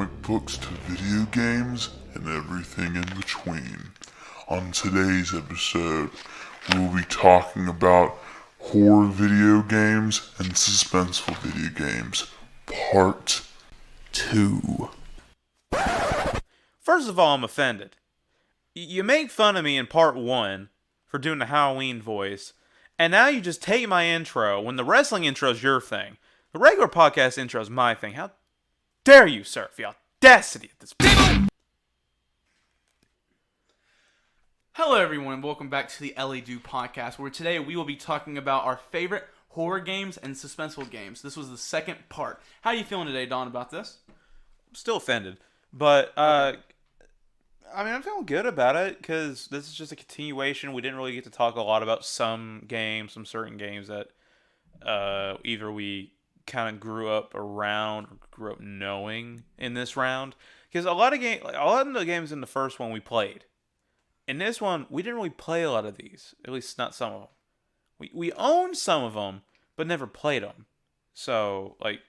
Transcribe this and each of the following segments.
comic books to video games and everything in between. On today's episode, we will be talking about horror video games and suspenseful video games, Part 2. First of all, I'm offended. You make fun of me in Part 1 for doing the Halloween voice, and now you just take my intro when the wrestling intro is your thing. The regular podcast intro is my thing. How dare you, sir? The audacity of this people! Hello everyone, welcome back to the LA Do podcast, where today we will be talking about our favorite horror games and suspenseful games. This was the second part. How are you feeling today, Don, about this? I'm still offended, but I'm feeling good about it because this is just a continuation. We didn't really get to talk a lot about some certain games that either we kind of grew up around or grew up knowing in this round. Because a lot of the games in the first one we played. In this one, we didn't really play a lot of these. At least not some of them. We owned some of them, but never played them. So, like,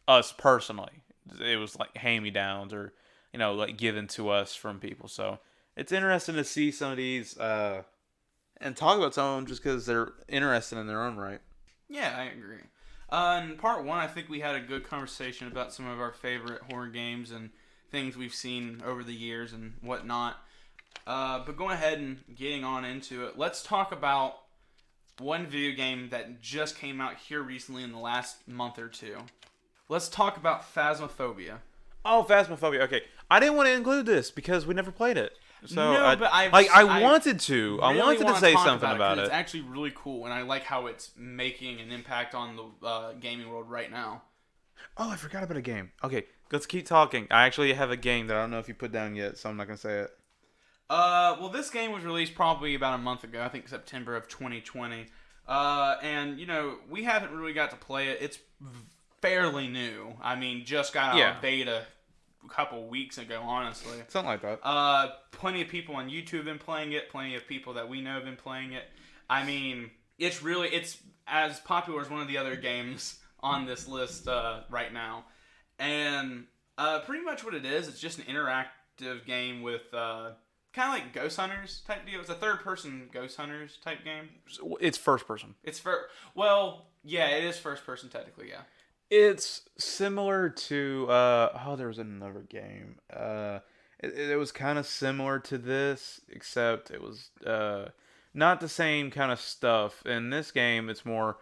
us personally, it was like hand-me-downs or, like given to us from people. So, it's interesting to see some of these and talk about some of them just because they're interesting in their own right. Yeah, I agree. In part 1, I think we had a good conversation about some of our favorite horror games and things we've seen over the years and whatnot. But going ahead and getting on into it, let's talk about one video game that just came out here recently in the last month or two. Let's talk about Phasmophobia. Oh, Phasmophobia. Okay, I didn't want to include this because we never played it. So no, but I wanted to. Really I wanted to say something about it. It's actually really cool, and I like how it's making an impact on the gaming world right now. Oh, I forgot about a game. Okay, let's keep talking. I actually have a game that I don't know if you put down yet, so I'm not gonna say it. Well, this game was released probably about a month ago. I think September of 2020. And we haven't really got to play it. It's fairly new. I mean, just got out of beta a couple weeks ago, honestly. Something like that. Plenty of people on YouTube have been playing it. Plenty of people that we know have been playing it. I mean, it's as popular as one of the other games on this list right now. And pretty much what it is, it's just an interactive game with kind of like Ghost Hunters type deal. It's a third-person Ghost Hunters type game. It's first person. Well, yeah, it is first person technically, yeah. It's similar to there was another game. It was kind of similar to this, except it was not the same kind of stuff. In this game, it's more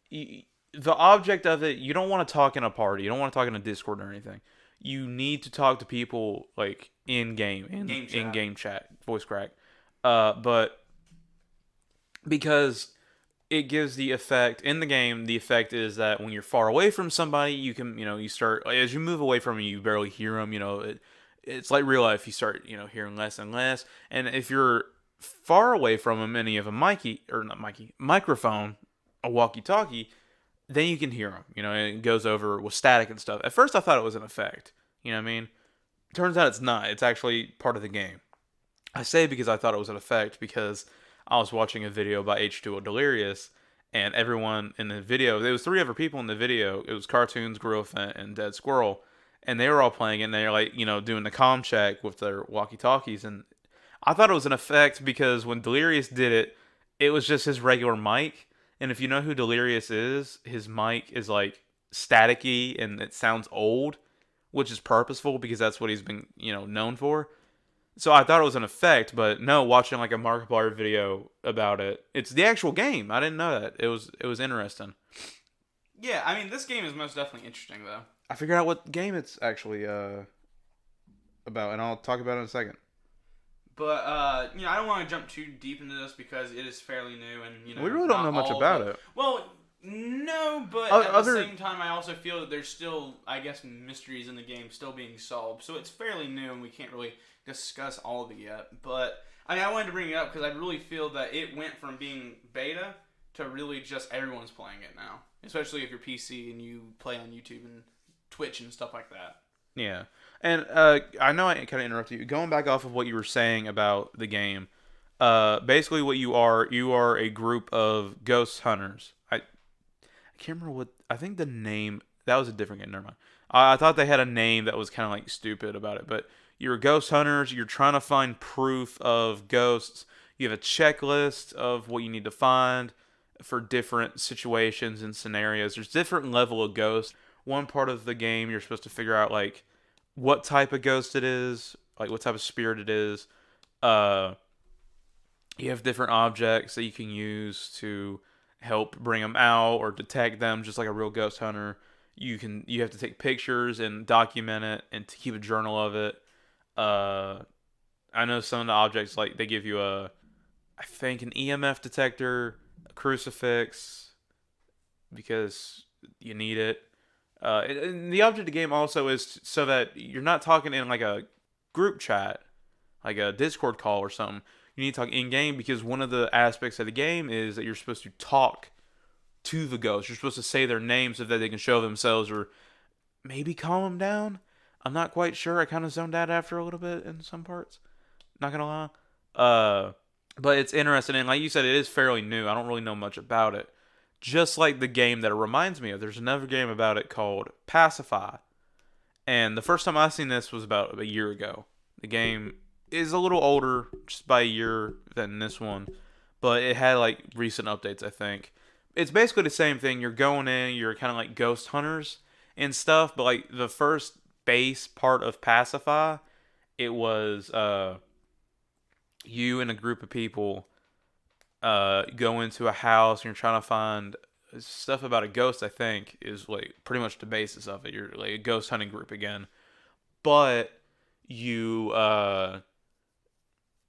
the object of it. You don't want to talk in a party. You don't want to talk in a Discord or anything. You need to talk to people like in game chat, voice crack. But because it gives the effect in the game, the effect is that when you're far away from somebody, you can, you start, as you move away from them, you barely hear them. It's like real life. You start, hearing less and less. And if you're far away from them and you have a microphone, a walkie-talkie, then you can hear them. And it goes over with static and stuff. At first, I thought it was an effect. You know what I mean? Turns out it's not. It's actually part of the game. I say because I thought it was an effect because I was watching a video by H2O Delirious, and everyone in the video, there was 3 other people in the video. It was Cartoons, Gorilla, and Dead Squirrel, and they were all playing it, and they were like, doing the comm check with their walkie-talkies, and I thought it was an effect because when Delirious did it, it was just his regular mic, and if you know who Delirious is, his mic is like staticky, and it sounds old, which is purposeful because that's what he's been, known for. So I thought it was an effect, but no, watching like a Markiplier video about it, it's the actual game. I didn't know that. It was interesting. Yeah, I mean, this game is most definitely interesting, though. I figured out what game it's actually about, and I'll talk about it in a second. But, I don't want to jump too deep into this because it is fairly new, and, we really don't know much about it. Well, no, but at the same time, I also feel that there's still, I guess, mysteries in the game still being solved. So it's fairly new, and we can't really discuss all of it yet. But, I wanted to bring it up because I really feel that it went from being beta to really just everyone's playing it now. Especially if you're PC and you play on YouTube and Twitch and stuff like that. Yeah. And I know I kind of interrupted you. Going back off of what you were saying about the game, basically what you are a group of ghost hunters. I can't remember what, I think the name, that was a different game, never mind. I thought they had a name that was kind of like stupid about it, but you're ghost hunters. You're trying to find proof of ghosts. You have a checklist of what you need to find for different situations and scenarios. There's different level of ghosts. One part of the game, you're supposed to figure out like what type of ghost it is, like what type of spirit it is. Uh, you have different objects that you can use to help bring them out or detect them, just like a real ghost hunter. You have to take pictures and document it and to keep a journal of it. Uh, I know some of the objects like they give you I think an EMF detector, a crucifix because you need it. And the object of the game also is so that you're not talking in like a group chat, like a Discord call or something. You need to talk in game because one of the aspects of the game is that you're supposed to talk to the ghost. You're supposed to say their names so that they can show themselves or maybe calm them down. I'm not quite sure. I kind of zoned out after a little bit in some parts. Not gonna lie. But it's interesting, and like you said, it is fairly new. I don't really know much about it. Just like the game that it reminds me of, there's another game about it called Pacify. And the first time I seen this was about a year ago. The game is a little older, just by a year than this one, but it had like recent updates, I think. It's basically the same thing. You're going in, you're kind of like ghost hunters and stuff, but like the first base part of Pacify, it was you and a group of people go into a house and you're trying to find stuff about a ghost. I think is like pretty much the basis of it. You're like a ghost hunting group again, but you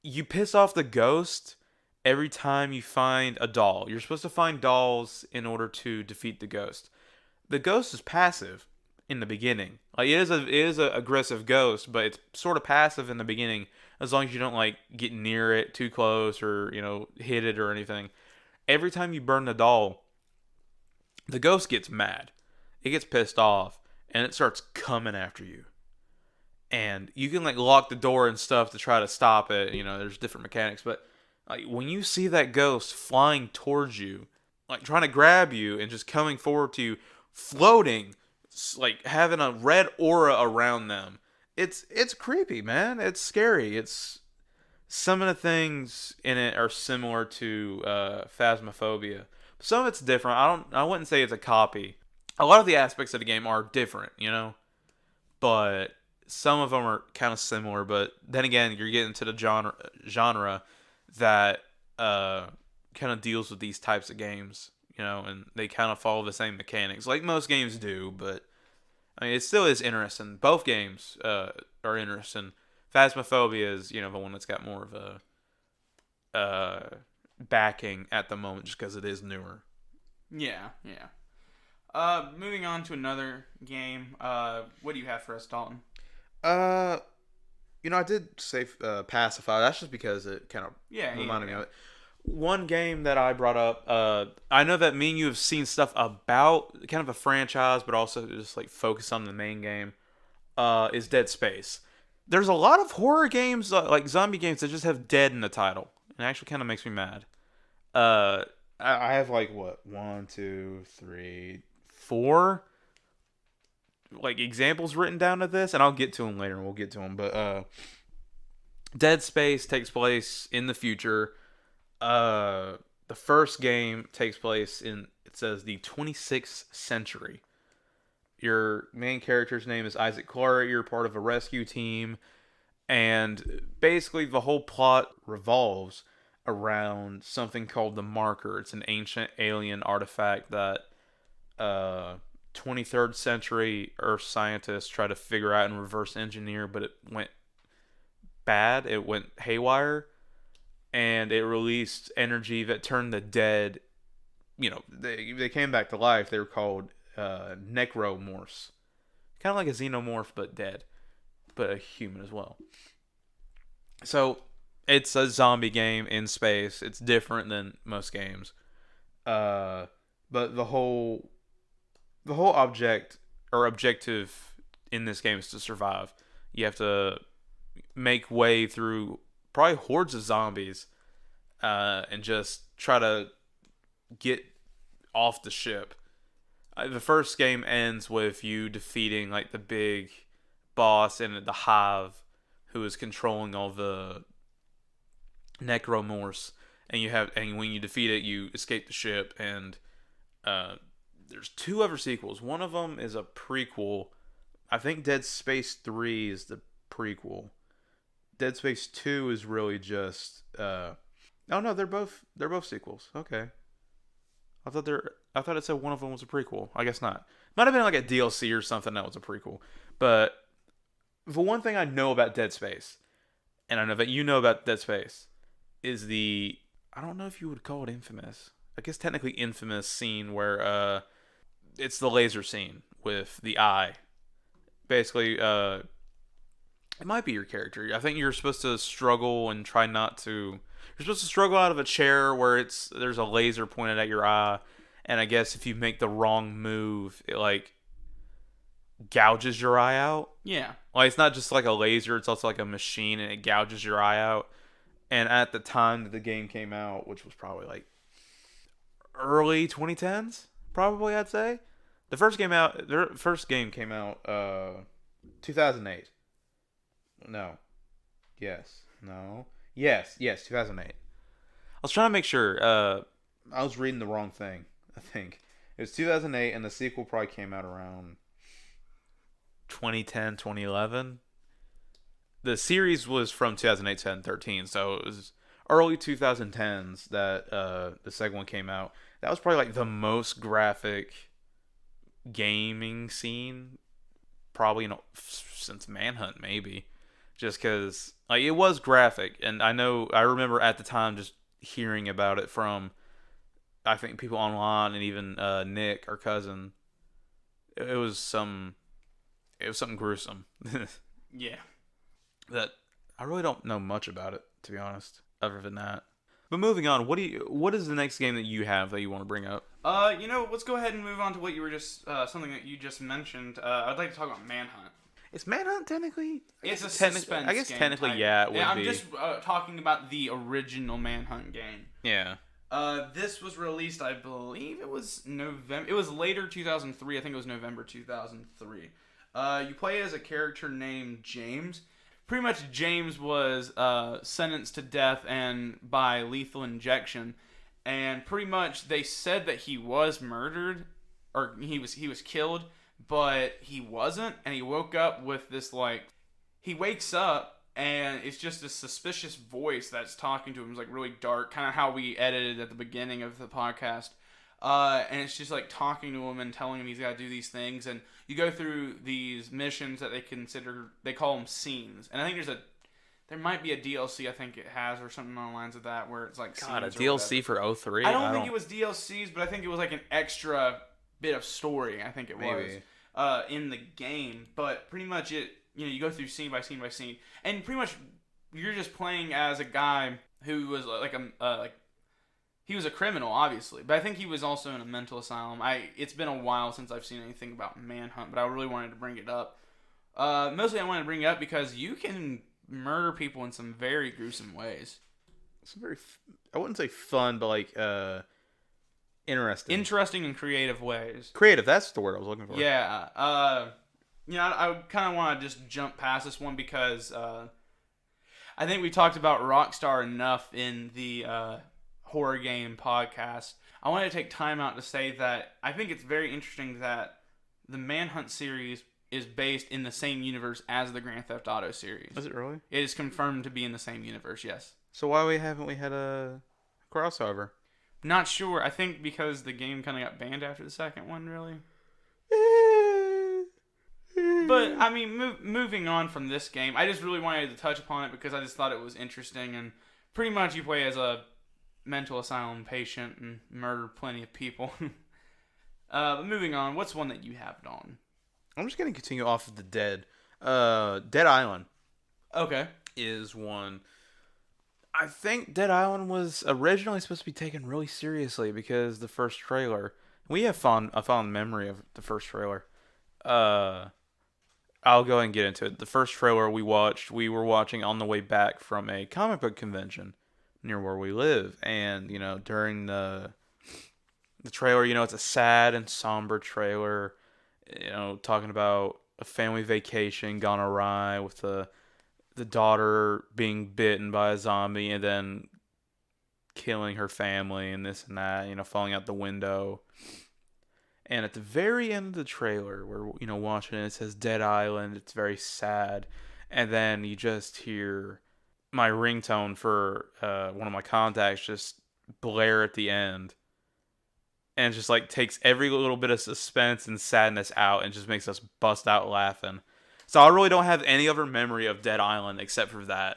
you piss off the ghost every time you find a doll. You're supposed to find dolls in order to defeat the ghost. The ghost is passive in the beginning. Like it is a aggressive ghost, but it's sort of passive in the beginning as long as you don't like get near it too close or, hit it or anything. Every time you burn the doll, the ghost gets mad. It gets pissed off and it starts coming after you. And you can like lock the door and stuff to try to stop it. There's different mechanics, but like when you see that ghost flying towards you, like trying to grab you and just coming forward to you, floating, like having a red aura around them, it's creepy, man. It's scary. It's some of the things in it are similar to Phasmophobia. Some of it's different. I wouldn't say it's a copy. A lot of the aspects of the game are different, but some of them are kind of similar. But then again, you're getting to the genre that kind of deals with these types of games, and they kind of follow the same mechanics, like most games do. But I mean, it still is interesting. Both games are interesting. Phasmophobia is, the one that's got more of a backing at the moment, just because it is newer. Yeah. Moving on to another game. What do you have for us, Dalton? I did say Pacify. That's just because it kind of reminded me of it. One game that I brought up, I know that me and you have seen stuff about kind of a franchise, but also just like focus on the main game, is Dead Space. There's a lot of horror games, like zombie games, that just have dead in the title. It actually kind of makes me mad. I have like, 1, 2, 3, 4 like examples written down of this, and I'll get to them later, and we'll get to them. But Dead Space takes place in the future. The first game takes place in, it says, the 26th century. Your main character's name is Isaac Clarke. You're part of a rescue team, and basically the whole plot revolves around something called the Marker. It's an ancient alien artifact that 23rd century Earth scientists try to figure out and reverse engineer, but it went bad. It went haywire, and it released energy that turned the dead. They came back to life. They were called necromorphs, kind of like a xenomorph but dead, but a human as well. So it's a zombie game in space. It's different than most games, but the whole objective in this game is to survive. You have to make way through probably hordes of zombies, and just try to get off the ship. The first game ends with you defeating like the big boss in the hive, who is controlling all the necromorphs, and when you defeat it, you escape the ship. And there's 2 other sequels. One of them is a prequel. I think Dead Space 3 is the prequel. Dead Space 2 is really just oh no, they're both sequels. Okay. I thought it said one of them was a prequel. I guess not. Might have been like a DLC or something that was a prequel. But the one thing I know about Dead Space, and I know that you know about Dead Space, is I don't know if you would call it infamous. I guess technically infamous scene where it's the laser scene with the eye. Basically, it might be your character. I think you're supposed to struggle and try not to. You're supposed to struggle out of a chair where there's a laser pointed at your eye, and I guess if you make the wrong move, it like gouges your eye out. Yeah. Like it's not just like a laser; it's also like a machine, and it gouges your eye out. And at the time that the game came out, which was probably like early 2010s, probably I'd say, their first game came out 2008. No. Yes. No. Yes, 2008. I was trying to make sure. I was reading the wrong thing, I think. It was 2008, and the sequel probably came out around 2010, 2011. The series was from 2008 to 2013, so it was early 2010s that the second one came out. That was probably like the most graphic gaming scene, probably since Manhunt, maybe. Just because like it was graphic, and I remember at the time just hearing about it from I think people online, and even Nick, our cousin. It was something gruesome. Yeah. That I really don't know much about it, to be honest, other than that. But moving on, what is the next game that you have that you want to bring up? Let's go ahead and move on to what you were just something that you just mentioned. I'd like to talk about Manhunt. Is Manhunt technically? It's a suspense I guess game technically, type. yeah, it would I'm be. just talking about the original Manhunt game. Yeah. This was released, I believe it was November. It was later 2003. I think it was November 2003. You play as a character named James. Pretty much, James was sentenced to death and by lethal injection, and pretty much they said that he was murdered, or he was killed, but he wasn't, and he woke up with this he wakes up and it's just a suspicious voice that's talking to him. It's like really dark, kind of how we edited at the beginning of the podcast. And it's just like talking to him and telling him he's got to do these things, and you go through these missions that they call them scenes. And I think there might be a DLC I think it has, or something along the lines of that, where it's like God, a scenes DLC for 03? I don't think it was DLCs, but I think it was like an extra bit of story. I think it Maybe. was in the game, but pretty much you go through scene by scene by scene, and pretty much you're just playing as a guy who was he was a criminal, obviously, but I think he was also in a mental asylum. It's been a while since I've seen anything about Manhunt, but I really wanted to bring it up. Mostly I wanted to bring it up because you can murder people in some very gruesome ways. Some very, I wouldn't say fun, but like interesting. Interesting and creative ways. Creative, that's the word I was looking for. Yeah. I kind of want to just jump past this one because I think we talked about Rockstar enough in the horror game podcast. I wanted to take time out to say that I think it's very interesting that the Manhunt series is based in the same universe as the Grand Theft Auto series. Is it really? It is confirmed to be in the same universe, yes. So why haven't we had a crossover? Not sure. I think because the game kind of got banned after the second one, really. But, I mean, moving on from this game, I just really wanted to touch upon it because I just thought it was interesting. And pretty much you play as a mental asylum patient and murder plenty of people. But moving on, what's one that you have, Dalton? I'm just going to continue off of the Dead. Dead Island. Okay. Is one. I think Dead Island was originally supposed to be taken really seriously because the first trailer. We have a fond memory of the first trailer. I'll go and get into it. The first trailer we were watching on the way back from a comic book convention near where we live. And, during the The trailer, it's a sad and somber trailer, talking about a family vacation gone awry with the daughter being bitten by a zombie and then killing her family and this and that, falling out the window. And at the very end of the trailer, we're, watching it, it says Dead Island. It's very sad. And then you just hear my ringtone for one of my contacts just blare at the end. And just like takes every little bit of suspense and sadness out and just makes us bust out laughing. So I really don't have any other memory of Dead Island except for that.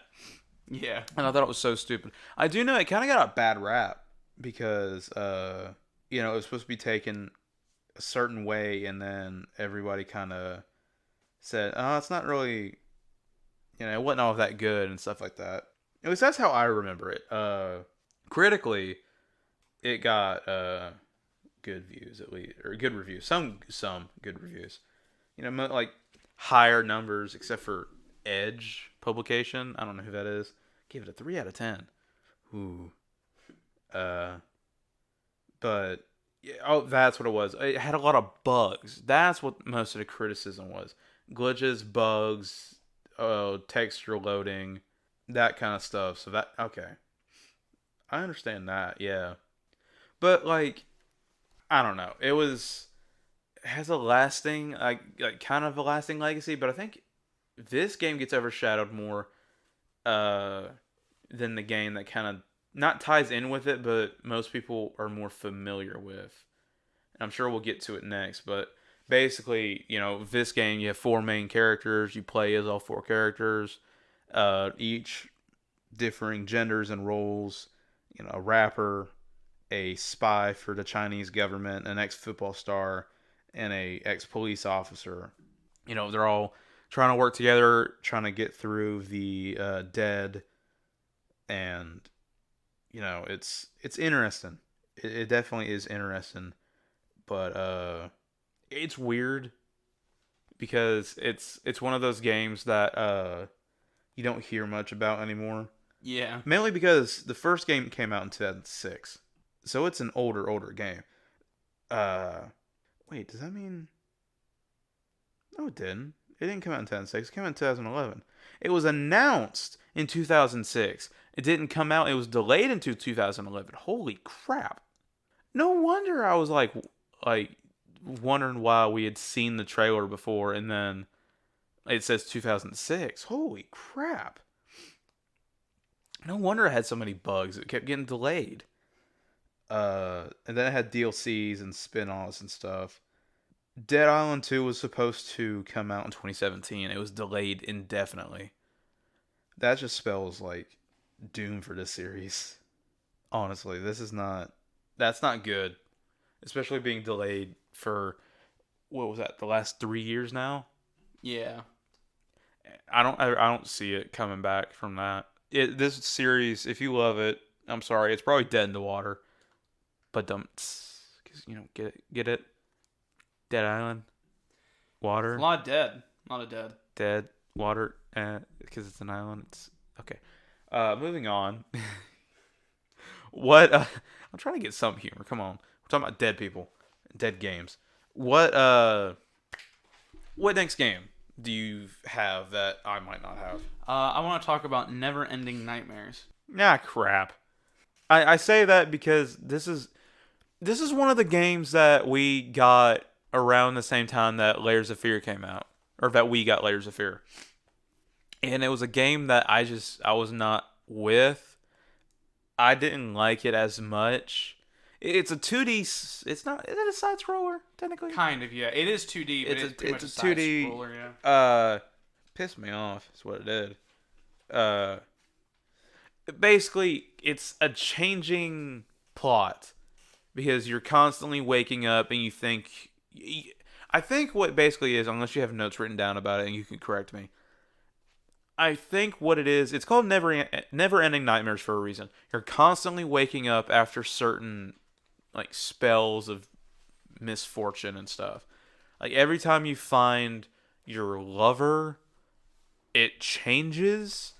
Yeah. And I thought it was so stupid. I do know it kind of got a bad rap because, it was supposed to be taken a certain way, and then everybody kind of said, "Oh, it's not really, it wasn't all that good," and stuff like that. At least that's how I remember it. Critically, it got good views at least, or good reviews. Some good reviews. Like higher numbers, except for Edge publication. I don't know who that is. Gave it a 3 out of 10. Ooh. But yeah, that's what it was. It had a lot of bugs. That's what most of the criticism was. Glitches, bugs, texture loading, that kind of stuff. So okay. I understand that, yeah. But like, I don't know. It has a lasting, like kind of a lasting legacy, but I think this game gets overshadowed more than the game that kind of not ties in with it, but most people are more familiar with. And I'm sure we'll get to it next, but basically, this game, you have 4 main characters. You play as all 4 characters, each differing genders and roles. A rapper, a spy for the Chinese government, an ex-football star, and a ex-police officer. They're all trying to work together, trying to get through the dead, and it's interesting. It definitely is interesting, but it's weird because it's one of those games that you don't hear much about anymore. Yeah. Mainly because the first game came out in 2006, so it's an older game. Wait, does that mean? No, it didn't. It didn't come out in 2006. It came out in 2011. It was announced in 2006. It didn't come out. It was delayed into 2011. Holy crap. No wonder I was like wondering why we had seen the trailer before and then it says 2006. Holy crap. No wonder it had so many bugs. It kept getting delayed. And then it had DLCs and spin-offs and stuff. Dead Island 2 was supposed to come out in 2017. It was delayed indefinitely. That just spells like doom for this series. Honestly, that's not good. Especially being delayed for, what was that, the last 3 years now? Yeah. I don't see it coming back from that. This series, if you love it, I'm sorry, it's probably dead in the water. But don't, because get it? Dead Island, water. A lot of dead, a lot of dead. Dead water, because it's an island. It's okay. Moving on. What? I'm trying to get some humor. Come on, we're talking about dead people, dead games. What next game do you have that I might not have? I want to talk about Never Ending Nightmares. Ah, crap. I say that because this is one of the games that we got around the same time that Layers of Fear came out, or that we got Layers of Fear. And it was a game that I was not with. I didn't like it as much. It's a 2D. It's not. Is it a side scroller technically? Kind of, yeah. It is 2D, but it's pretty much a 2D side scroller, yeah. Pissed me off. Is what it did. Basically, it's a changing plot because you're constantly waking up and you think. I think what basically is, unless you have notes written down about it and you can correct me. I think what it is, it's called Never Ending Nightmares for a reason. You're constantly waking up after certain like spells of misfortune and stuff. Like every time you find your lover, it changes.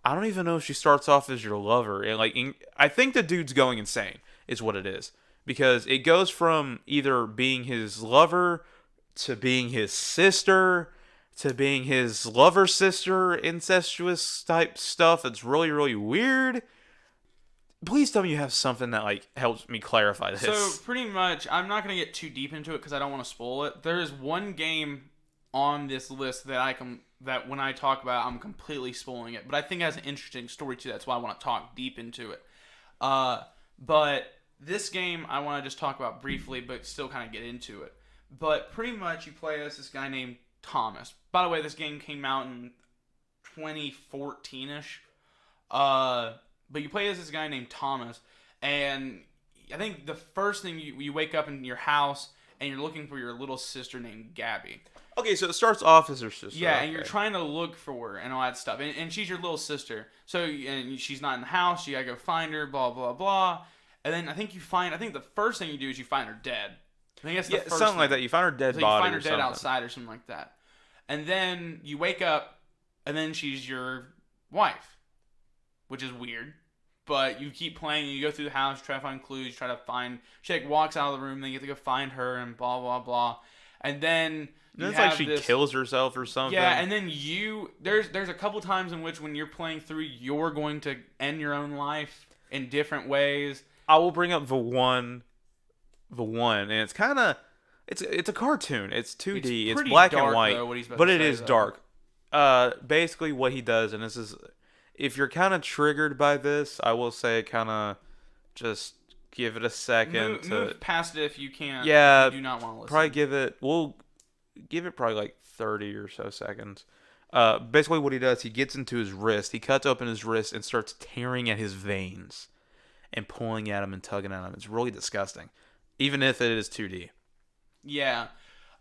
I don't even know if she starts off as your lover. I think the dude's going insane is what it is. because it goes from either being his lover to being his sister to being his lover's sister, incestuous type stuff. It's really, really weird. Please tell me you have something that like helps me clarify this. So pretty much, I'm not gonna get too deep into it because I don't want to spoil it. There is one game on this list that when I talk about, I'm completely spoiling it. But I think it has an interesting story too. That's why I want to talk deep into it. But this game I want to just talk about briefly, but still kind of get into it. But pretty much, you play as this guy named Thomas. By the way, this game came out in 2014ish. But you play as this guy named Thomas, and I think the first thing you wake up in your house and you're looking for your little sister named Gabby. Okay, so it starts off as her sister. Yeah, okay. And you're trying to look for her and all that stuff. And she's your little sister. So, and she's not in the house. You gotta go find her, blah, blah, blah. And then I think the first thing you do is you find her dead. I think that's the first something thing. like that. You find her dead So body. you find her or dead something. outside or something like that. And then you wake up, and then she's your wife, which is weird. But you keep playing, and you go through the house, try to find clues, she like walks out of the room, then you get to go find her, and blah, blah, blah. And then it's like she kills herself or something. Yeah, and then there's a couple times in which when you're playing through, you're going to end your own life in different ways. I will bring up the one, and it's kind of, it's a cartoon. It's 2D. It's black dark, and white, though, but it is dark. Basically what he does, and this is, if you're kind of triggered by this, I will say kind of just give it a second. Move past it if you can't. Yeah, if you do not want to listen. We'll give it probably like 30 or so seconds. Basically what he does, he gets into his wrist, he cuts open his wrist and starts tearing at his veins and pulling at him and tugging at him. It's really disgusting, even if it is 2D. Yeah.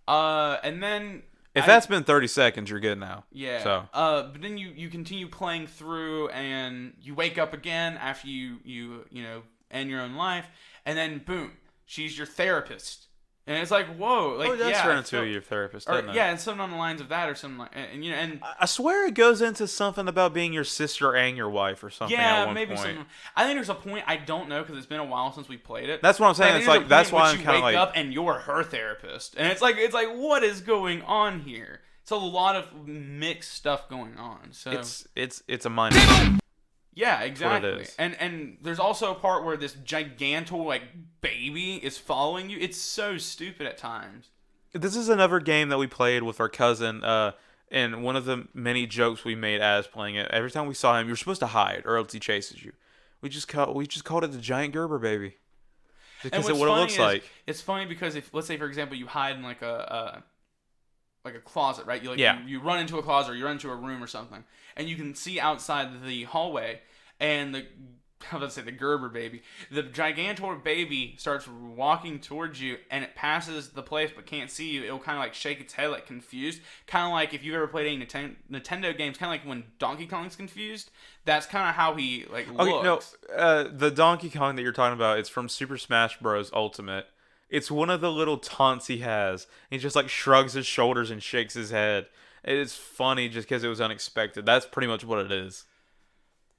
And then if that's been 30 seconds, you're good now. Yeah. So. But then you continue playing through, and you wake up again after you end your own life, and then boom, she's your therapist, and it's like, whoa, like that's turned into your therapist, doesn't it? Yeah, and something on the lines of that, or something like, and I swear it goes into something about being your sister and your wife or something. Yeah, at one maybe point. something. I think there's a point, I don't know because it's been a while since we played it. That's what I'm saying. It's like that's why I'm kind of like, you wake up and you're her therapist, and it's like what is going on here? It's a lot of mixed stuff going on. So it's a mind. Yeah, exactly. Is. And there's also a part where this gigantor like baby is following you. It's so stupid at times. This is another game that we played with our cousin, and one of the many jokes we made as playing it. Every time we saw him, you're supposed to hide, or else he chases you. We just called it the giant Gerber baby, because it's what it looks like. It's funny because if, let's say for example, you hide in like a closet, right? You run into a closet, or you run into a room or something, and you can see outside the hallway, and the Gerber baby, the gigantor baby starts walking towards you, and it passes the place but can't see you. It'll kind of like shake its head like confused, kind of like if you've ever played any Nintendo games, kind of like when Donkey Kong's confused. That's kind of how he like looks. No, the Donkey Kong that you're talking about, it's from Super Smash Bros. Ultimate. It's one of the little taunts he has. He just like shrugs his shoulders and shakes his head. It's funny just because it was unexpected. That's pretty much what it is.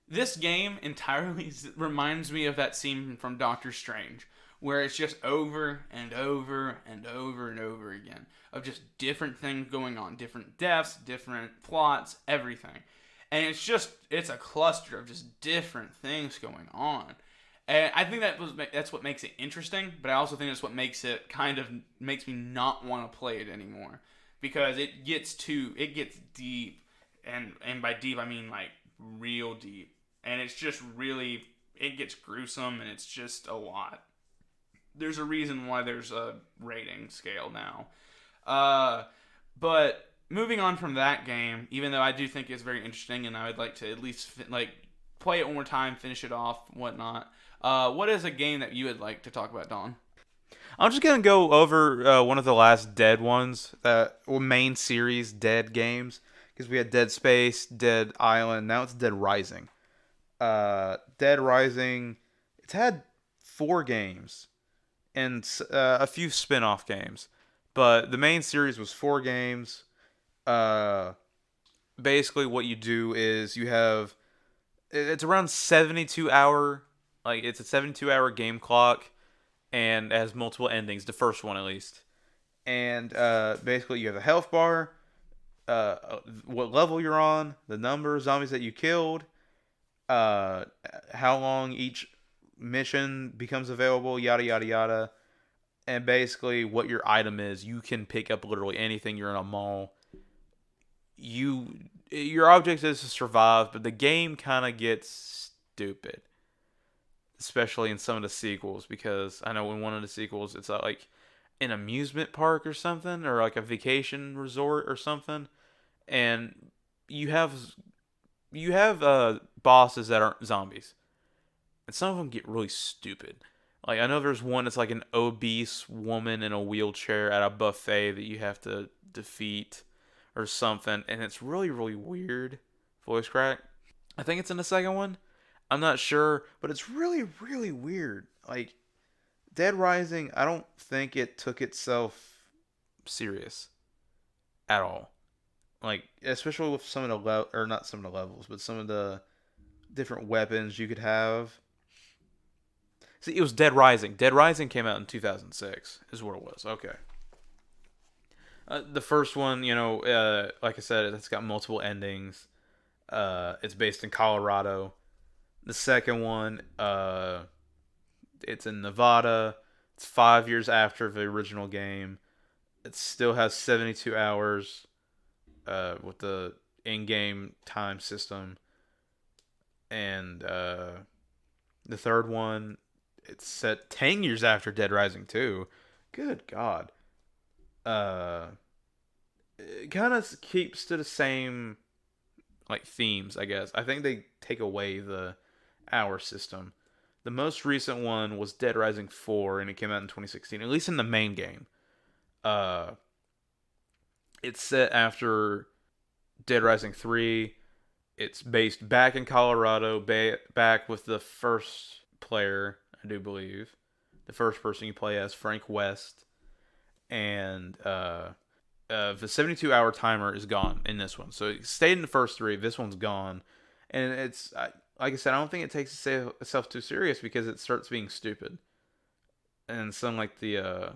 This game entirely reminds me of that scene from Doctor Strange, where it's just over and over and over and over again of just different things going on, different deaths, different plots, everything. And it's a cluster of just different things going on. And I think that's what makes it interesting, but I also think that's what makes me not want to play it anymore, because it gets deep, and by deep I mean like real deep, and it's just really, it gets gruesome, and it's just a lot. There's a reason why there's a rating scale now. But moving on from that game, even though I do think it's very interesting, and I would like to at least play it one more time, finish it off, whatnot. What is a game that you would like to talk about, Don? I'm just going to go over one of the last Dead ones, main series Dead games, because we had Dead Space, Dead Island, now it's Dead Rising. Dead Rising, it's had 4 games and a few spin-off games, but the main series was 4 games. Basically what you do is it's around 72 hour, like it's a 72-hour game clock, and it has multiple endings. The first one, at least. And basically, you have a health bar, what level you're on, the number of zombies that you killed, how long each mission becomes available, yada yada yada, and basically what your item is. You can pick up literally anything. You're in a mall. Your object is to survive, but the game kind of gets stupid, especially in some of the sequels, because I know in one of the sequels it's like an amusement park or something, or like a vacation resort or something, and you have bosses that aren't zombies, and some of them get really stupid. Like I know there's one that's like an obese woman in a wheelchair at a buffet that you have to defeat or something, and it's really really weird. Voice crack. I think it's in the second one. I'm not sure, but it's really really weird. Like Dead Rising, I don't think it took itself serious at all. Like especially with some of the or not some of the levels, but some of the different weapons you could have. See, it was Dead Rising. Dead Rising came out in 2006, is what it was. Okay. The first one, like I said, it's got multiple endings. It's based in Colorado. The second one, it's in Nevada. It's 5 years after the original game. It still has 72 hours with the in-game time system. And the third one, it's set 10 years after Dead Rising 2. Good God. It kind of keeps to the same like themes, I guess. I think they take away the hour system. The most recent one was Dead Rising 4, and it came out in 2016, at least in the main game. It's set after Dead Rising 3. It's based back in Colorado, back with the first player, I do believe. The first person you play as, Frank West. And the 72-hour timer is gone in this one. So it stayed in the first three. This one's gone. And it's, like I said, I don't think it takes itself too serious because it starts being stupid. And some of the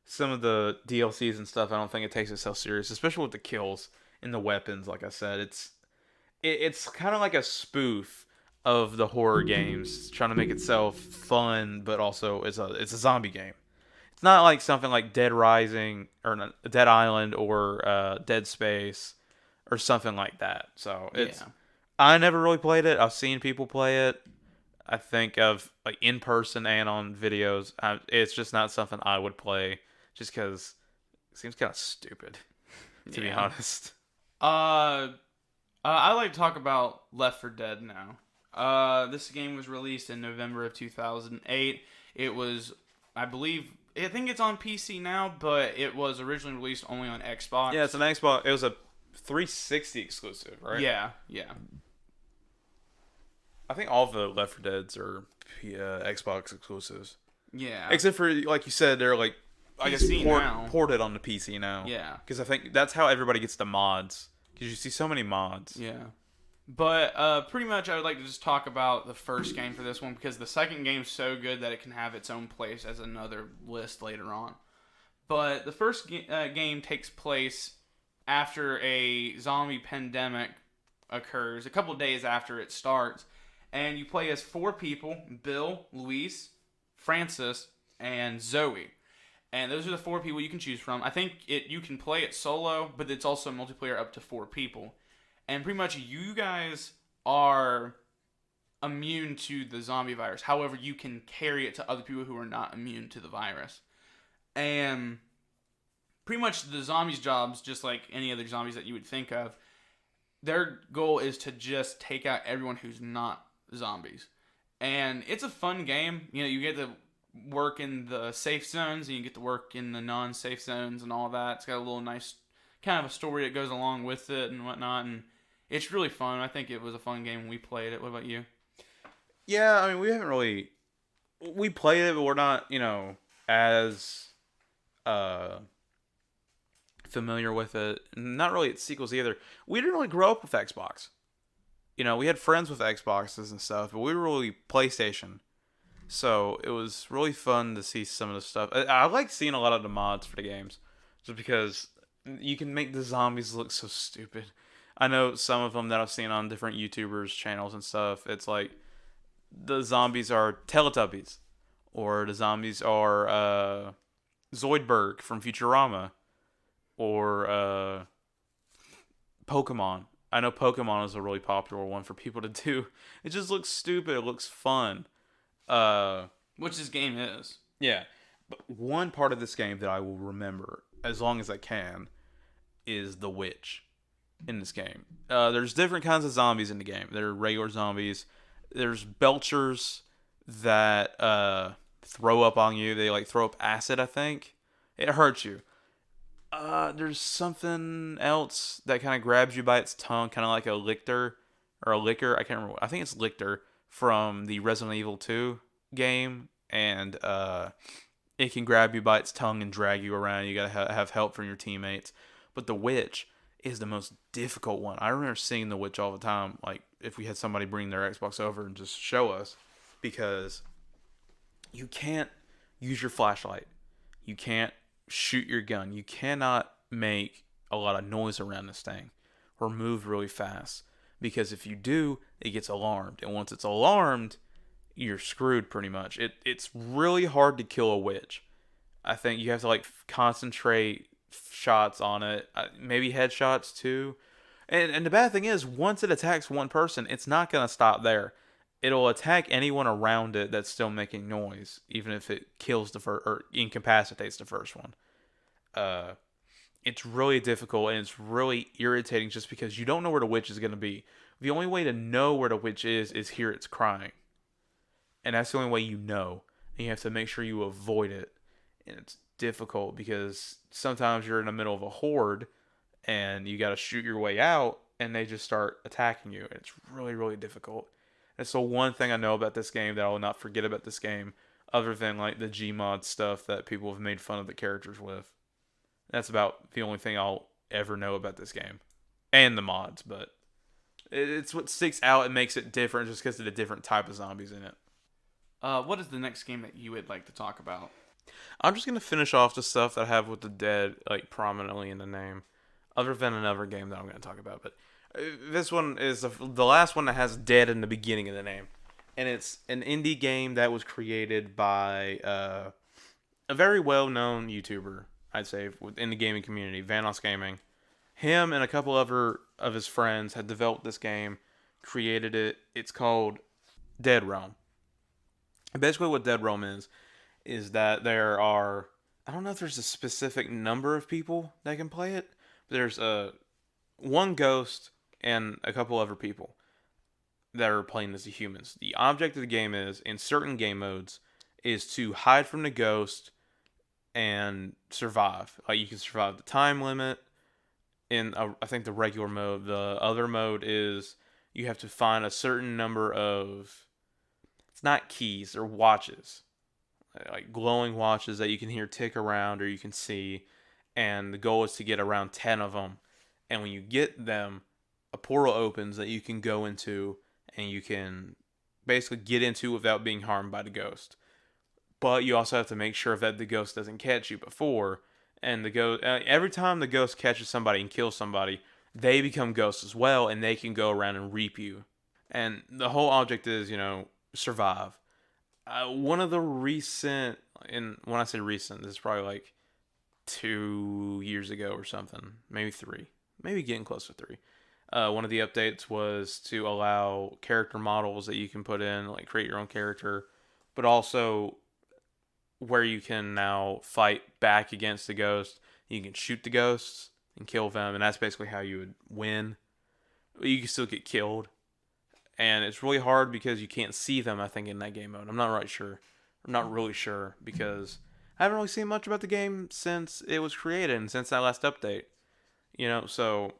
DLCs and stuff, I don't think it takes itself serious, especially with the kills and the weapons. Like I said, it's kind of like a spoof of the horror games, trying to make itself fun, but also it's a zombie game. It's not like something like Dead Rising or Dead Island or Dead Space or something like that. So I never really played it. I've seen people play it. I think of like in person and on videos. It's just not something I would play, just because it seems kind of stupid, to be honest. I like to talk about Left 4 Dead now. This game was released in November of 2008. It was, I think it's on PC now, but it was originally released only on Xbox. Yeah, it's an Xbox. It was a 360 exclusive, right? Yeah. I think all the Left 4 Deads are Xbox exclusives. Yeah. Except for, like you said, they're like, I guess, ported on the PC now. Yeah. Because I think that's how everybody gets the mods. Because you see so many mods. Yeah. But pretty much I would like to just talk about the first game for this one, because the second game's so good that it can have its own place as another list later on. But the first game takes place after a zombie pandemic occurs, a couple days after it starts. And you play as 4 people: Bill, Luis, Francis, and Zoe. And those are the 4 people you can choose from. I think you can play it solo, but it's also multiplayer up to 4 people. And pretty much you guys are immune to the zombie virus. However, you can carry it to other people who are not immune to the virus. And pretty much the zombies' jobs, just like any other zombies that you would think of, their goal is to just take out everyone who's not zombies. And it's a fun game. You get to work in the safe zones, and you get to work in the non-safe zones and all that. It's got a little nice kind of a story that goes along with it and whatnot, and it's really fun. I think it was a fun game when we played it. What about you? Yeah, I mean, we played it, but we're not, as familiar with it. Not really its sequels either. We didn't really grow up with Xbox. We had friends with Xboxes and stuff, but we were really PlayStation. So it was really fun to see some of the stuff. I like seeing a lot of the mods for the games, just because you can make the zombies look so stupid. I know some of them that I've seen on different YouTubers' channels and stuff. It's like the zombies are Teletubbies, or the zombies are Zoidberg from Futurama, or Pokemon. I know Pokemon is a really popular one for people to do. It just looks stupid. It looks fun. Which this game is. Yeah. But one part of this game that I will remember as long as I can is the witch in this game. There's different kinds of zombies in the game. There are regular zombies. There's belchers that throw up on you. They like throw up acid, I think. It hurts you. There's something else that kind of grabs you by its tongue, kind of like a lictor or a licker. I can't remember. I think it's lictor from the Resident Evil 2 game, and it can grab you by its tongue and drag you around. You gotta have help from your teammates. But the witch is the most difficult one. I remember seeing the witch all the time. Like if we had somebody bring their Xbox over and just show us, because you can't use your flashlight. You can't shoot your gun. You cannot make a lot of noise around this thing or move really fast, because if you do, it gets alarmed, and once it's alarmed, you're screwed pretty much. It's really hard to kill a witch. I think you have to like concentrate shots on it, maybe headshots too. And the bad thing is, once it attacks one person, it's not gonna stop there. It'll attack anyone around it that's still making noise, even if it kills the first or incapacitates the first one. It's really difficult, and it's really irritating just because you don't know where the witch is going to be. The only way to know where the witch is hear its crying. And that's the only way you know. And you have to make sure you avoid it. And it's difficult because sometimes you're in the middle of a horde and you got to shoot your way out and they just start attacking you. It's really, really difficult. And so one thing I know about this game that I will not forget about this game, other than like the Gmod stuff that people have made fun of the characters with. That's about the only thing I'll ever know about this game. And the mods, but it's what sticks out and makes it different just because of the different type of zombies in it. What is the next game that you would like to talk about? I'm just going to finish off the stuff that I have with the dead like prominently in the name, other than another game that I'm going to talk about. But this one is the last one that has dead in the beginning of the name. And it's an indie game that was created by a very well-known YouTuber, I'd say, in the gaming community, Vanos Gaming. Him and a couple other of his friends had developed this game, created it. It's called Dead Realm. And basically what Dead Realm is that there are, I don't know if there's a specific number of people that can play it, but there's one ghost and a couple other people that are playing as the humans. The object of the game is, in certain game modes, is to hide from the ghost and survive. Like you can survive the time limit in I think the regular mode. The other mode is you have to find a certain number of, it's not keys, they're watches, like glowing watches that you can hear tick around or you can see, and the goal is to get around 10 of them. And when you get them, a portal opens that you can go into and you can basically get into without being harmed by the ghost. But you also have to make sure that the ghost doesn't catch you before. And the ghost, every time the ghost catches somebody and kills somebody, they become ghosts as well, and they can go around and reap you. And the whole object is, survive. One of the recent, and when I say recent, this is probably like 2 years ago or something, maybe 3, maybe getting close to 3. One of the updates was to allow character models that you can put in, like create your own character, but also where you can now fight back against the ghost. You can shoot the ghosts and kill them, and that's basically how you would win. You can still get killed, and it's really hard because you can't see them, I think, in that game mode. I'm not really sure because I haven't really seen much about the game since it was created and since that last update. So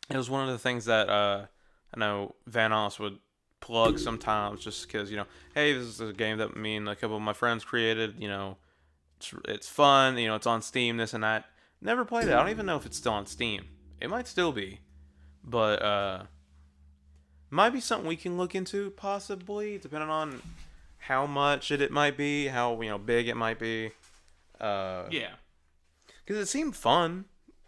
it was one of the things that I know Vanos would plug sometimes, just because, hey, this is a game that me and a couple of my friends created. It's fun. It's on Steam, this and that. Never played it. I don't even know if it's still on Steam. It might still be, but might be something we can look into, possibly, depending on how much it might be, how big it might be. Yeah. Because it seemed fun,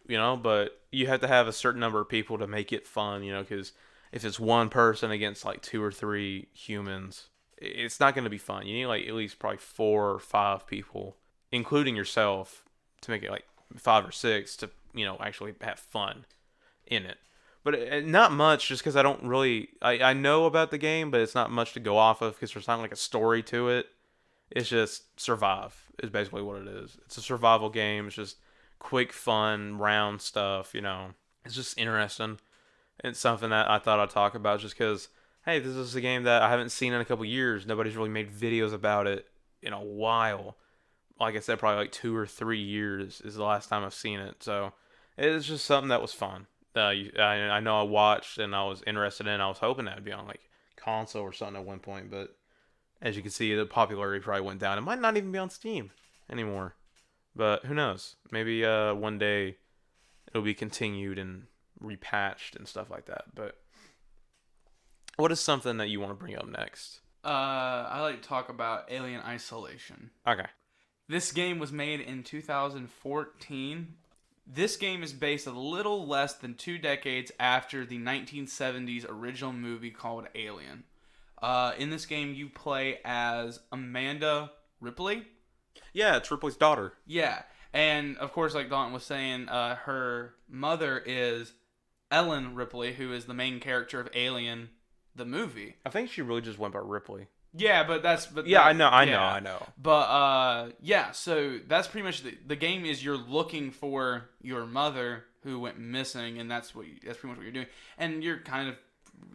but you have to have a certain number of people to make it fun, because if it's one person against like 2 or 3 humans, it's not going to be fun. You need like at least probably 4 or 5 people, including yourself, to make it like 5 or 6 to, actually have fun in it. But not much, just because I don't really, I know about the game, but it's not much to go off of because there's not like a story to it. It's just survive is basically what it is. It's a survival game. It's just quick, fun, round stuff, It's just interesting. It's something that I thought I'd talk about just because, hey, this is a game that I haven't seen in a couple years. Nobody's really made videos about it in a while. Like I said, probably like 2 or 3 years is the last time I've seen it. So it's just something that was fun. I know I watched and I was interested in. I was hoping that would be on like console or something at one point, but as you can see, the popularity probably went down. It might not even be on Steam anymore, but who knows? Maybe one day it'll be continued and repatched and stuff like that. But what is something that you want to bring up next? I like to talk about Alien Isolation. Okay. This game was made in 2014. This game is based a little less than 2 decades after the 1970s original movie called Alien. In this game, you play as Amanda Ripley. Yeah, it's Ripley's daughter. Yeah, and of course, like Dalton was saying, her mother is Ellen Ripley, who is the main character of Alien, the movie. I think she really just went by Ripley. Yeah, I know. But yeah, so that's pretty much the game is you're looking for your mother who went missing, and that's pretty much what you're doing, and you're kind of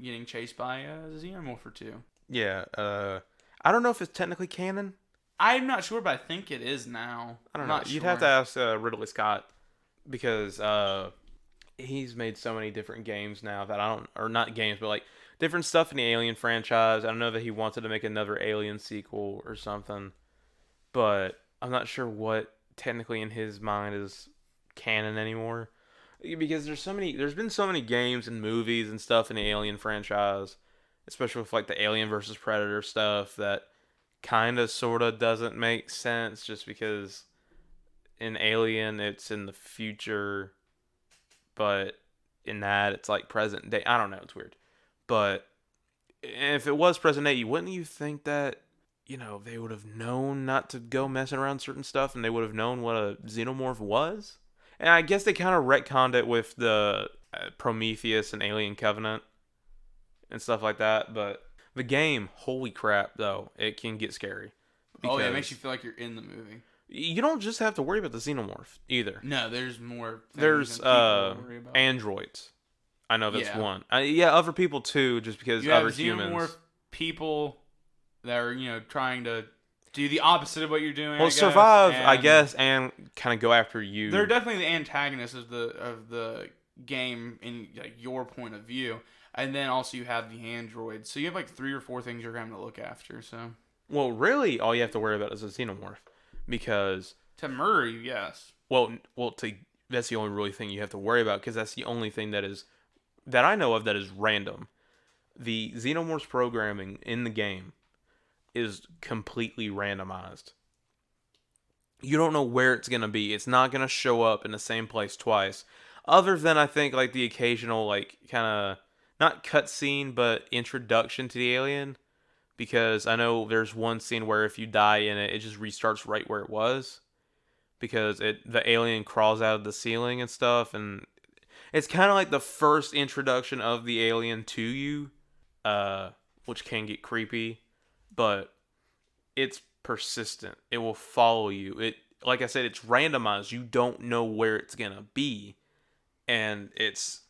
getting chased by a xenomorph or 2. Yeah, I don't know if it's technically canon. I'm not sure, but I think it is now. I don't know. You'd have to ask Ridley Scott because he's made so many different games now that or not games, but like different stuff in the Alien franchise. I don't know that he wanted to make another Alien sequel or something, but I'm not sure what technically in his mind is canon anymore. Because there's been so many games and movies and stuff in the Alien franchise, especially with like the Alien versus Predator stuff that kind of sort of doesn't make sense just because in Alien it's in the future, but in that it's like present day. I don't know, it's weird. But if it was present day, wouldn't you think that, they would have known not to go messing around certain stuff and they would have known what a xenomorph was? And I guess they kind of retconned it with the Prometheus and Alien Covenant and stuff like that. But the game, holy crap, though, it can get scary. Oh, yeah, it makes you feel like you're in the movie. You don't just have to worry about the xenomorph either. No, there's more things there's than people worry about. androids. I know that's one. Other people too, just because other humans. You have xenomorph people that are, trying to do the opposite of what you're doing. Well, survive, I guess, and kind of go after you. They're definitely the antagonists of the game in like your point of view, and then also you have the androids. So you have like 3 or 4 things you're having to look after. So. Well, really, all you have to worry about is a xenomorph, because to murder you, yes. That's the only really thing you have to worry about, because that's the only thing that I know of that is random. The xenomorph's programming in the game is completely randomized. You don't know where it's going to be. It's not going to show up in the same place twice. Other than, I think, like the occasional, like, kind of, not cutscene, but introduction to the alien. Because I know there's one scene where if you die in it, it just restarts right where it was. Because the alien crawls out of the ceiling and stuff. And it's kind of like the first introduction of the alien to you. Which can get creepy. But it's persistent. It will follow you. Like I said, it's randomized. You don't know where it's gonna be, and it's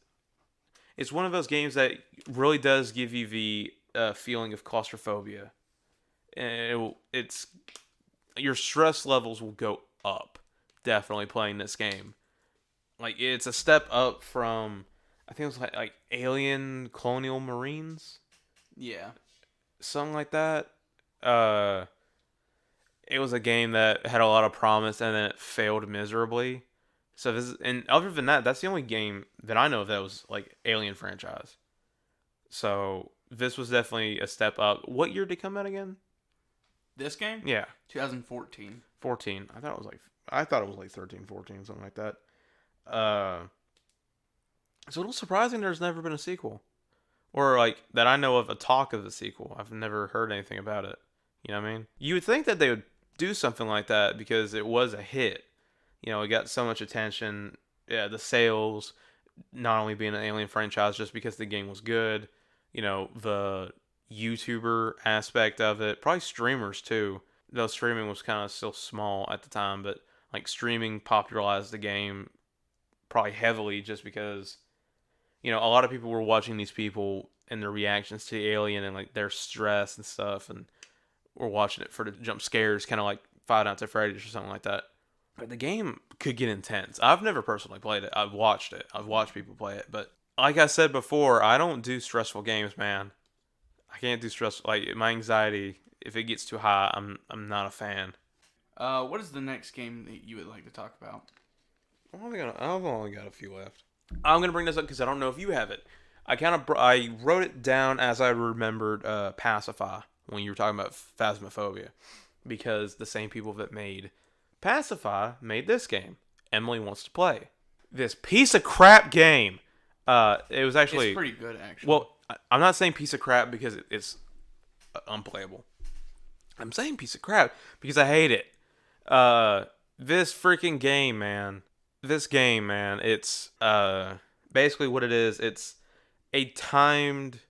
one of those games that really does give you the feeling of claustrophobia. And it's your stress levels will go up. Definitely playing this game. Like it's a step up from I think it was like Alien Colonial Marines. Yeah. Something like that. It was a game that had a lot of promise and then it failed miserably. So and other than that, that's the only game that I know of that was like Alien franchise. So this was definitely a step up. What year did it come out again? This game? Yeah. 2014. 14. I thought it was like 13, 14, something like that. It's a little surprising there's never been a sequel. Or like that I know of a talk of a sequel. I've never heard anything about it. You know what I mean? You would think that they would do something like that because it was a hit. You know, it got so much attention. Yeah, the sales, not only being an Alien franchise, just because the game was good. You know, the YouTuber aspect of it, probably streamers too. Though streaming was kind of still small at the time, but like streaming popularized the game probably heavily just because a lot of people were watching these people and their reactions to the alien and like their stress and stuff, and were watching it for the jump scares, kind of like Five Nights at Freddy's or something like that. But the game could get intense. I've never personally played it. I've watched it. I've watched people play it, but like I said before, I don't do stressful games, man. I can't do stress. Like my anxiety, if it gets too high, I'm not a fan. What is the next game that you would like to talk about? I've only got a few left. I'm gonna bring this up because I don't know if you have it. I wrote it down as I remembered Pacify when you were talking about Phasmophobia, because the same people that made Pacify made this game. Emily Wants to Play. This piece of crap game. It was actually... It's pretty good, actually. Well, I'm not saying piece of crap because it's unplayable. I'm saying piece of crap because I hate it. This freaking game, man. This game, man. It's basically what it is. It's a timed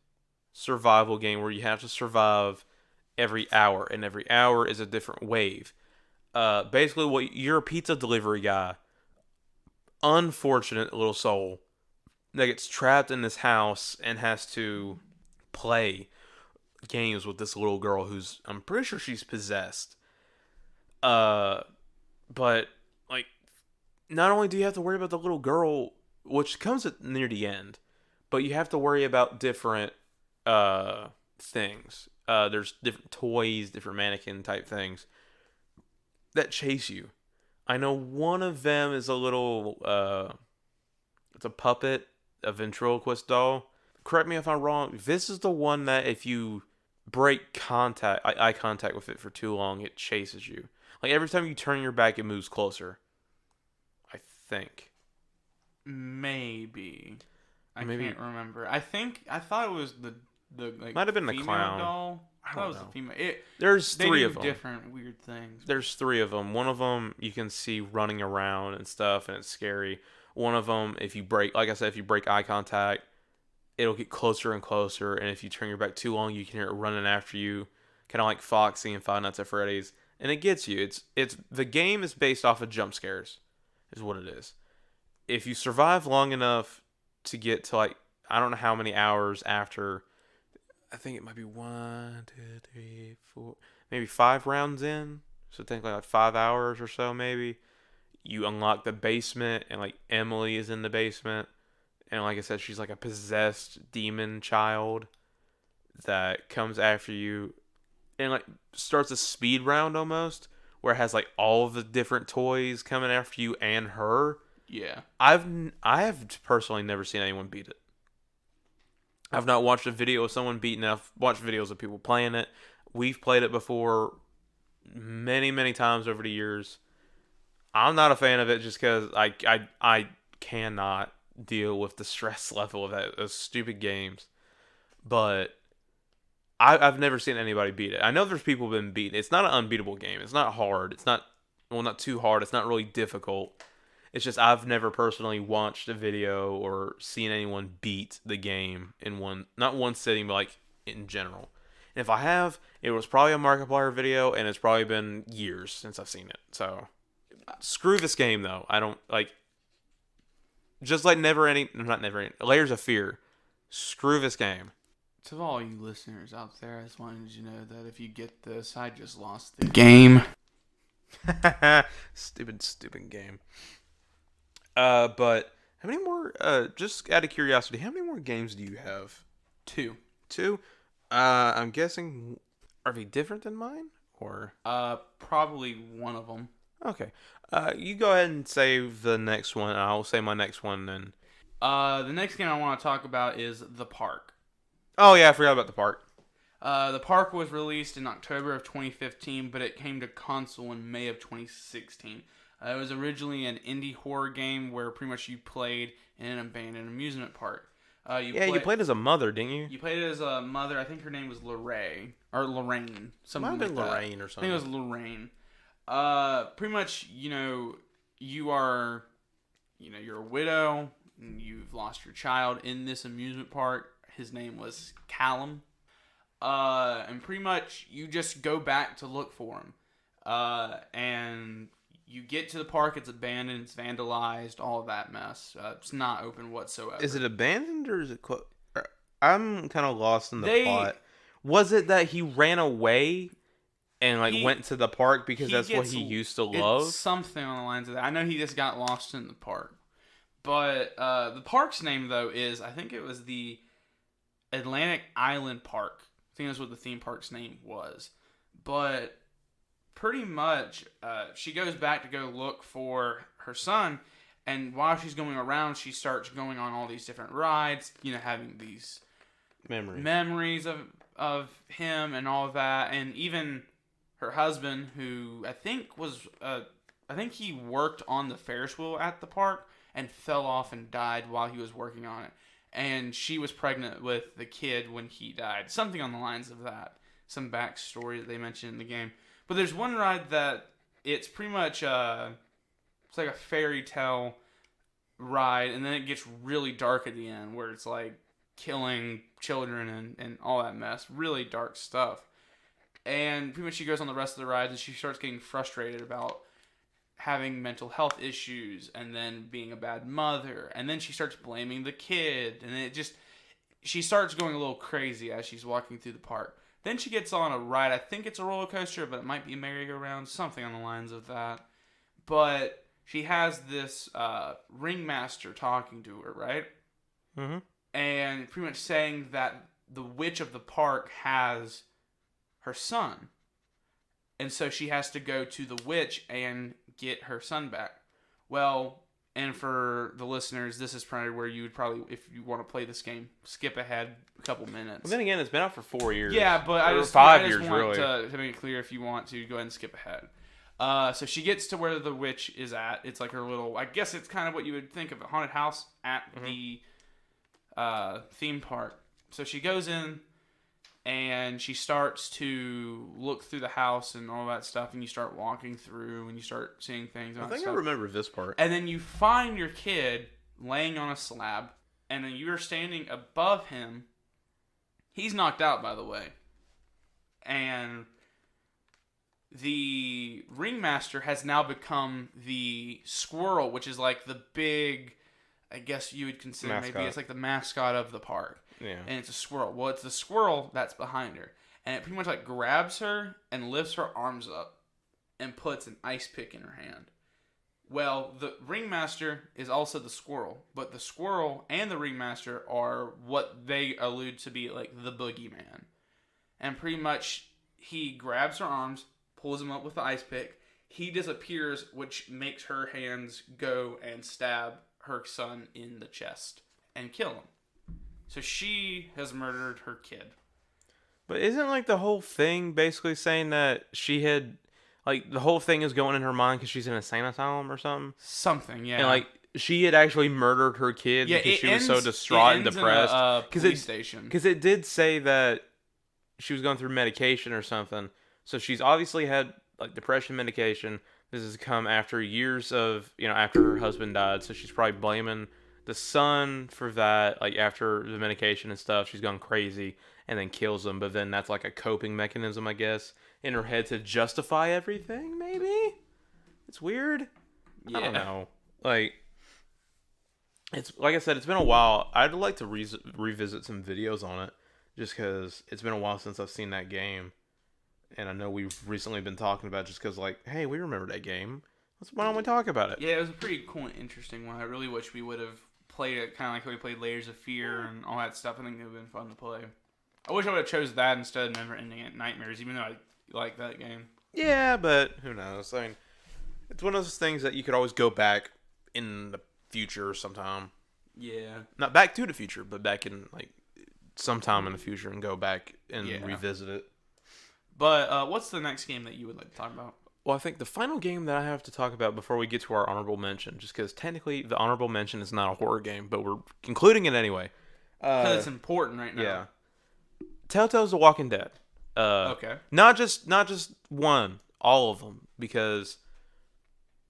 survival game where you have to survive every hour, and every hour is a different wave. Basically, you're a pizza delivery guy. Unfortunate little soul that gets trapped in this house and has to play games with this little girl who's, I'm pretty sure she's possessed. But like, not only do you have to worry about the little girl, which comes near the end, but you have to worry about different things. There's different toys, different mannequin type things that chase you. I know one of them is a little, it's a puppet, a ventriloquist doll. Correct me if I'm wrong. This is the one that if you break eye contact with it for too long, it chases you. Like every time you turn your back, it moves closer. I think. Maybe. I can't remember. I thought it was the like might have been the female clown doll. I don't know. The female. There's they three do of them. Different weird things. There's three of them. One of them you can see running around and stuff, and it's scary. One of them, if you break eye contact, it'll get closer and closer. And if you turn your back too long, you can hear it running after you, kind of like Foxy and Five Nights at Freddy's, and it gets you. It's the game is based off of jump scares, is what it is. If you survive long enough to get to like I don't know how many hours after. I think it might be 1, 2, 3, 4, maybe 5 rounds in. So think like 5 hours or so, maybe. You unlock the basement, and like Emily is in the basement, and like I said, she's like a possessed demon child that comes after you, and like starts a speed round almost, where it has like all the different toys coming after you and her. Yeah, I have personally never seen anyone beat it. I've not watched a video of someone beating it. I've watched videos of people playing it. We've played it before many, many times over the years. I'm not a fan of it just because I cannot deal with the stress level of those stupid games. But I've never seen anybody beat it. I know there's people who've been beaten. It's not an unbeatable game. It's not hard. It's not too hard. It's not really difficult. It's just I've never personally watched a video or seen anyone beat the game in not one sitting, but like in general. And if I have, it was probably a Markiplier video, and it's probably been years since I've seen it. So screw this game though. I don't like. Just like Layers of Fear. Screw this game. To all you listeners out there, I just wanted you to know that if you get this, I just lost the game. Stupid game. But how many more? Just out of curiosity, how many more games do you have? 2. 2. I'm guessing. Are they different than mine, or? Probably one of them. Okay. You go ahead and save the next one. I'll say my next one then. The next game I want to talk about is The Park. Oh yeah, I forgot about The Park. The park was released in October of 2015, but it came to console in May of 2016. It was originally an indie horror game where pretty much you played in an abandoned amusement park. You played as a mother, didn't you? You played it as a mother. I think her name was Lorraine. Or Lorraine. Something Might have been like that. Lorraine or something. I think it was Lorraine. Pretty much, you are, you're a widow. And you've lost your child in this amusement park. His name was Callum. And pretty much you just go back to look for him. And you get to the park, it's abandoned, it's vandalized, all of that mess. It's not open whatsoever. Is it abandoned or is it I'm kind of lost in the plot. Was it that he ran away and went to the park because that's what he used to love? It's something on the lines of that. I know he just got lost in the park. But the park's name, though, I think it was the Atlantic Island Park. I think that's what the theme park's name was. But pretty much, she goes back to go look for her son. And while she's going around, she starts going on all these different rides, having these memories of him and all of that. And even her husband, who I think he worked on the Ferris wheel at the park and fell off and died while he was working on it. And she was pregnant with the kid when he died. Something on the lines of that. Some backstory that they mentioned in the game. But there's one ride that it's pretty much it's like a fairy tale ride, and then it gets really dark at the end where it's like killing children and all that mess. Really dark stuff. And pretty much she goes on the rest of the rides and she starts getting frustrated about having mental health issues and then being a bad mother, and then she starts blaming the kid, and she starts going a little crazy as she's walking through the park. Then she gets on a ride. I think it's a roller coaster, but it might be a merry-go-round, something on the lines of that. But she has this ringmaster talking to her, right? Mm-hmm. And pretty much saying that the witch of the park has her son. And so she has to go to the witch and get her son back. Well, and for the listeners, this is probably where you would probably, if you want to play this game, skip ahead a couple minutes. Well, then again, it's been out for 4 years. Yeah, but I just 5 years, want really. to make it clear, if you want to, go ahead and skip ahead. So she gets to where the witch is at. It's like her little, I guess it's kind of what you would think of a haunted house at the theme park. So she goes in, and she starts to look through the house and all that stuff, and you start walking through, and you start seeing things. I think I remember this part. And then you find your kid laying on a slab, and then you are standing above him. He's knocked out, by the way. And the ringmaster has now become the squirrel, which is like the big, I guess you would consider mascot. Maybe it's like the mascot of the park. Yeah. And it's a squirrel. Well, it's the squirrel that's behind her. And it pretty much like grabs her and lifts her arms up and puts an ice pick in her hand. Well, the ringmaster is also the squirrel, but the squirrel and the ringmaster are what they allude to be like the boogeyman. And pretty much he grabs her arms, pulls him up with the ice pick. He disappears, which makes her hands go and stab her son in the chest and kill him. So she has murdered her kid. But isn't like the whole thing basically saying that she had, like, the whole thing is going in her mind because she's in a insane asylum or something? Something, yeah. And like she had actually murdered her kid because she was so distraught and depressed. Because it did say that she was going through medication or something. So she's obviously had like depression medication. This has come after years of, after her husband died. So she's probably blaming the son for that, like after the medication and stuff. She's gone crazy and then kills him, but then that's like a coping mechanism, I guess, in her head to justify everything. Maybe it's weird. Yeah. I don't know. Like, it's like I said, it's been a while. I'd like to revisit some videos on it, just because it's been a while since I've seen that game, and I know we've recently been talking about it just because, like, hey, we remember that game. Why don't we talk about it? Yeah, it was a pretty cool and interesting one. I really wish we would have played it kind of like how we played Layers of Fear and all that stuff. I think it would have been fun to play. I wish I would have chose that instead of Never Ending Nightmares, even though I like that game. Yeah, but who knows? I mean, it's one of those things that you could always go back in the future sometime. Yeah. Not Back to the Future, but back in, like, sometime in the future and go back and revisit it. But what's the next game that you would like to talk about? Well, I think the final game that I have to talk about before we get to our honorable mention, just because technically the honorable mention is not a horror game, but we're including it anyway. Because it's important right now. Yeah. Telltale's The Walking Dead. Okay. Not just one, all of them, because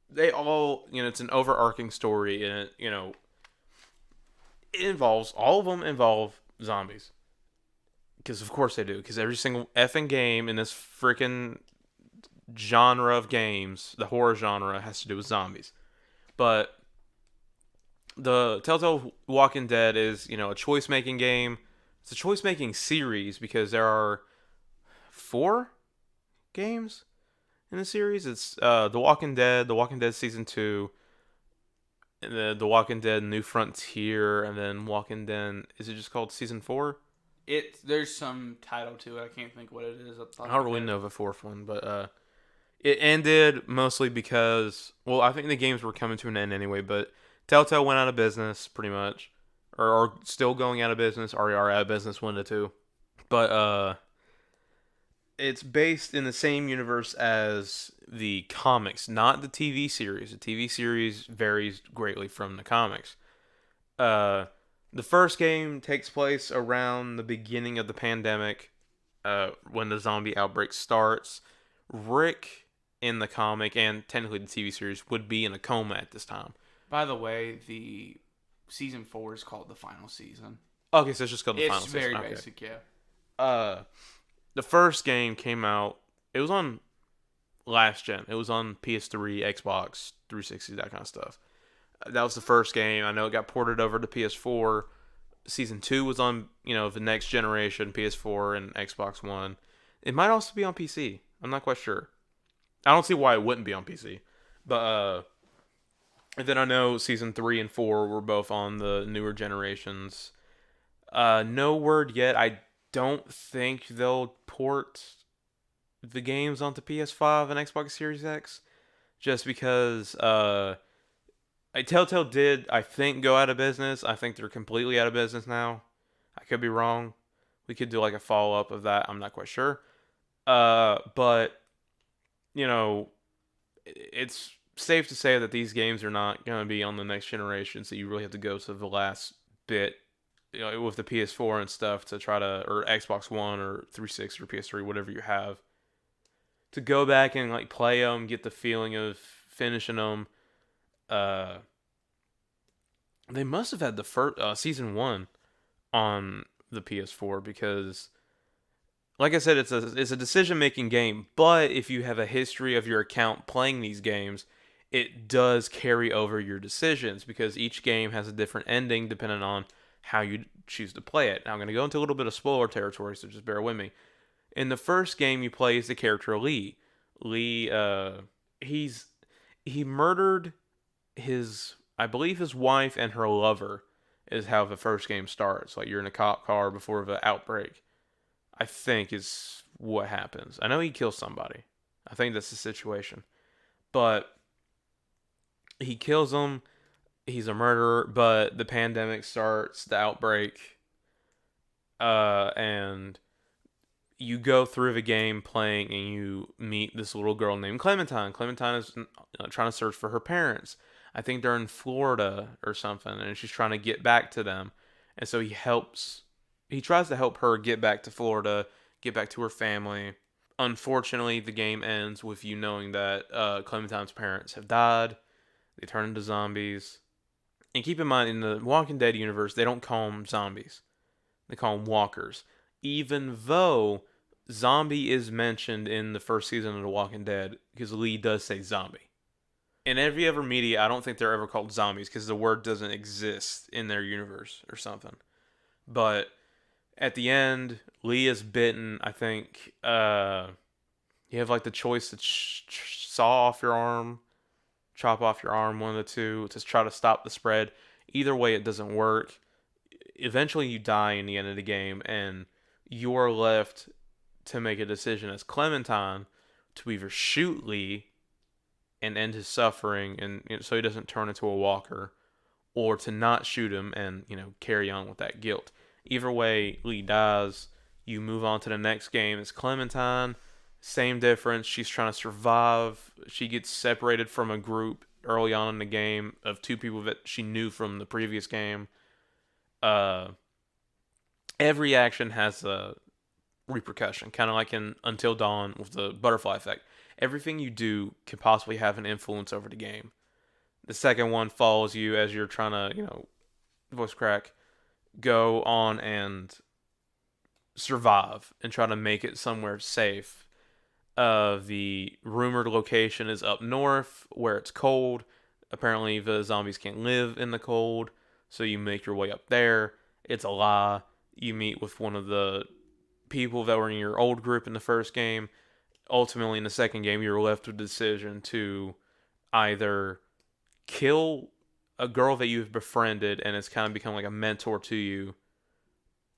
they all, it's an overarching story, and it involves, all of them involve zombies. Because of course they do, because every single effing game in this freaking genre of games, the horror genre, has to do with zombies. But the Telltale Walking Dead is, a choice-making game. It's a choice-making series because there are 4 games in the series. It's The Walking Dead Season 2, and The Walking Dead New Frontier, and then Walking Dead, is it just called Season 4? There's some title to it. I can't think what it is. I don't really know the 4th one, but it ended mostly because, well, I think the games were coming to an end anyway, but Telltale went out of business, pretty much. Or are still going out of business, or are out of business, one of the two. But, it's based in the same universe as the comics, not the TV series. The TV series varies greatly from the comics. The first game takes place around the beginning of the pandemic, when the zombie outbreak starts. Rick in the comic, and technically the TV series, would be in a coma at this time. By the way, the Season 4 is called the final season. Okay, so it's just called the final season. It's very basic, yeah. The first game came out, it was on last gen. It was on PS3, Xbox 360, that kind of stuff. That was the first game. I know it got ported over to PS4. Season 2 was on, the next generation, PS4 and Xbox One. It might also be on PC. I'm not quite sure. I don't see why it wouldn't be on PC. But, and then I know Season 3 and 4 were both on the newer generations. No word yet. I don't think they'll port the games onto PS5 and Xbox Series X. Just because Telltale did, I think, go out of business. I think they're completely out of business now. I could be wrong. We could do like a follow-up of that. I'm not quite sure. But, it's safe to say that these games are not going to be on the next generation, so you really have to go to the last bit, with the PS4 and stuff to try to, or Xbox One or 360 or PS3, whatever you have, to go back and like play them, get the feeling of finishing them. They must have had the first Season 1 on the PS4 because, like I said, it's a decision-making game, but if you have a history of your account playing these games, it does carry over your decisions because each game has a different ending depending on how you choose to play it. Now, I'm going to go into a little bit of spoiler territory, so just bear with me. In the first game, you play as the character Lee. Lee, he murdered I believe his wife and her lover is how the first game starts. Like, you're in a cop car before the outbreak, I think is what happens. I know he kills somebody. I think that's the situation. But he kills them. He's a murderer, but the pandemic starts, the outbreak, and you go through the game playing and you meet this little girl named Clementine. Clementine is trying to search for her parents. I think they're in Florida or something, and she's trying to get back to them. And so he tries to help her get back to Florida, get back to her family. Unfortunately, the game ends with you knowing that Clementine's parents have died. They turn into zombies. And keep in mind, in the Walking Dead universe, they don't call them zombies. They call them walkers. Even though zombie is mentioned in the first season of The Walking Dead, because Lee does say zombie. In every other media, I don't think they're ever called zombies, because the word doesn't exist in their universe or something. But at the end, Lee is bitten. I think you have like the choice to saw off your arm, chop off your arm, one of the two, to try to stop the spread. Either way, it doesn't work. Eventually, you die in the end of the game, and you're left to make a decision as Clementine to either shoot Lee and end his suffering, and so he doesn't turn into a walker, or to not shoot him and carry on with that guilt. Either way, Lee dies. You move on to the next game. It's Clementine. Same difference. She's trying to survive. She gets separated from a group early on in the game of two people that she knew from the previous game. Every action has a repercussion, kind of like in Until Dawn with the butterfly effect. Everything you do can possibly have an influence over the game. The second one follows you as you're trying to, voice crack, go on and survive and try to make it somewhere safe. The rumored location is up north where it's cold. Apparently the zombies can't live in the cold, so you make your way up there. It's a lie. You meet with one of the people that were in your old group in the first game. Ultimately, in the second game, you're left with the decision to either kill a girl that you've befriended and it's kind of become like a mentor to you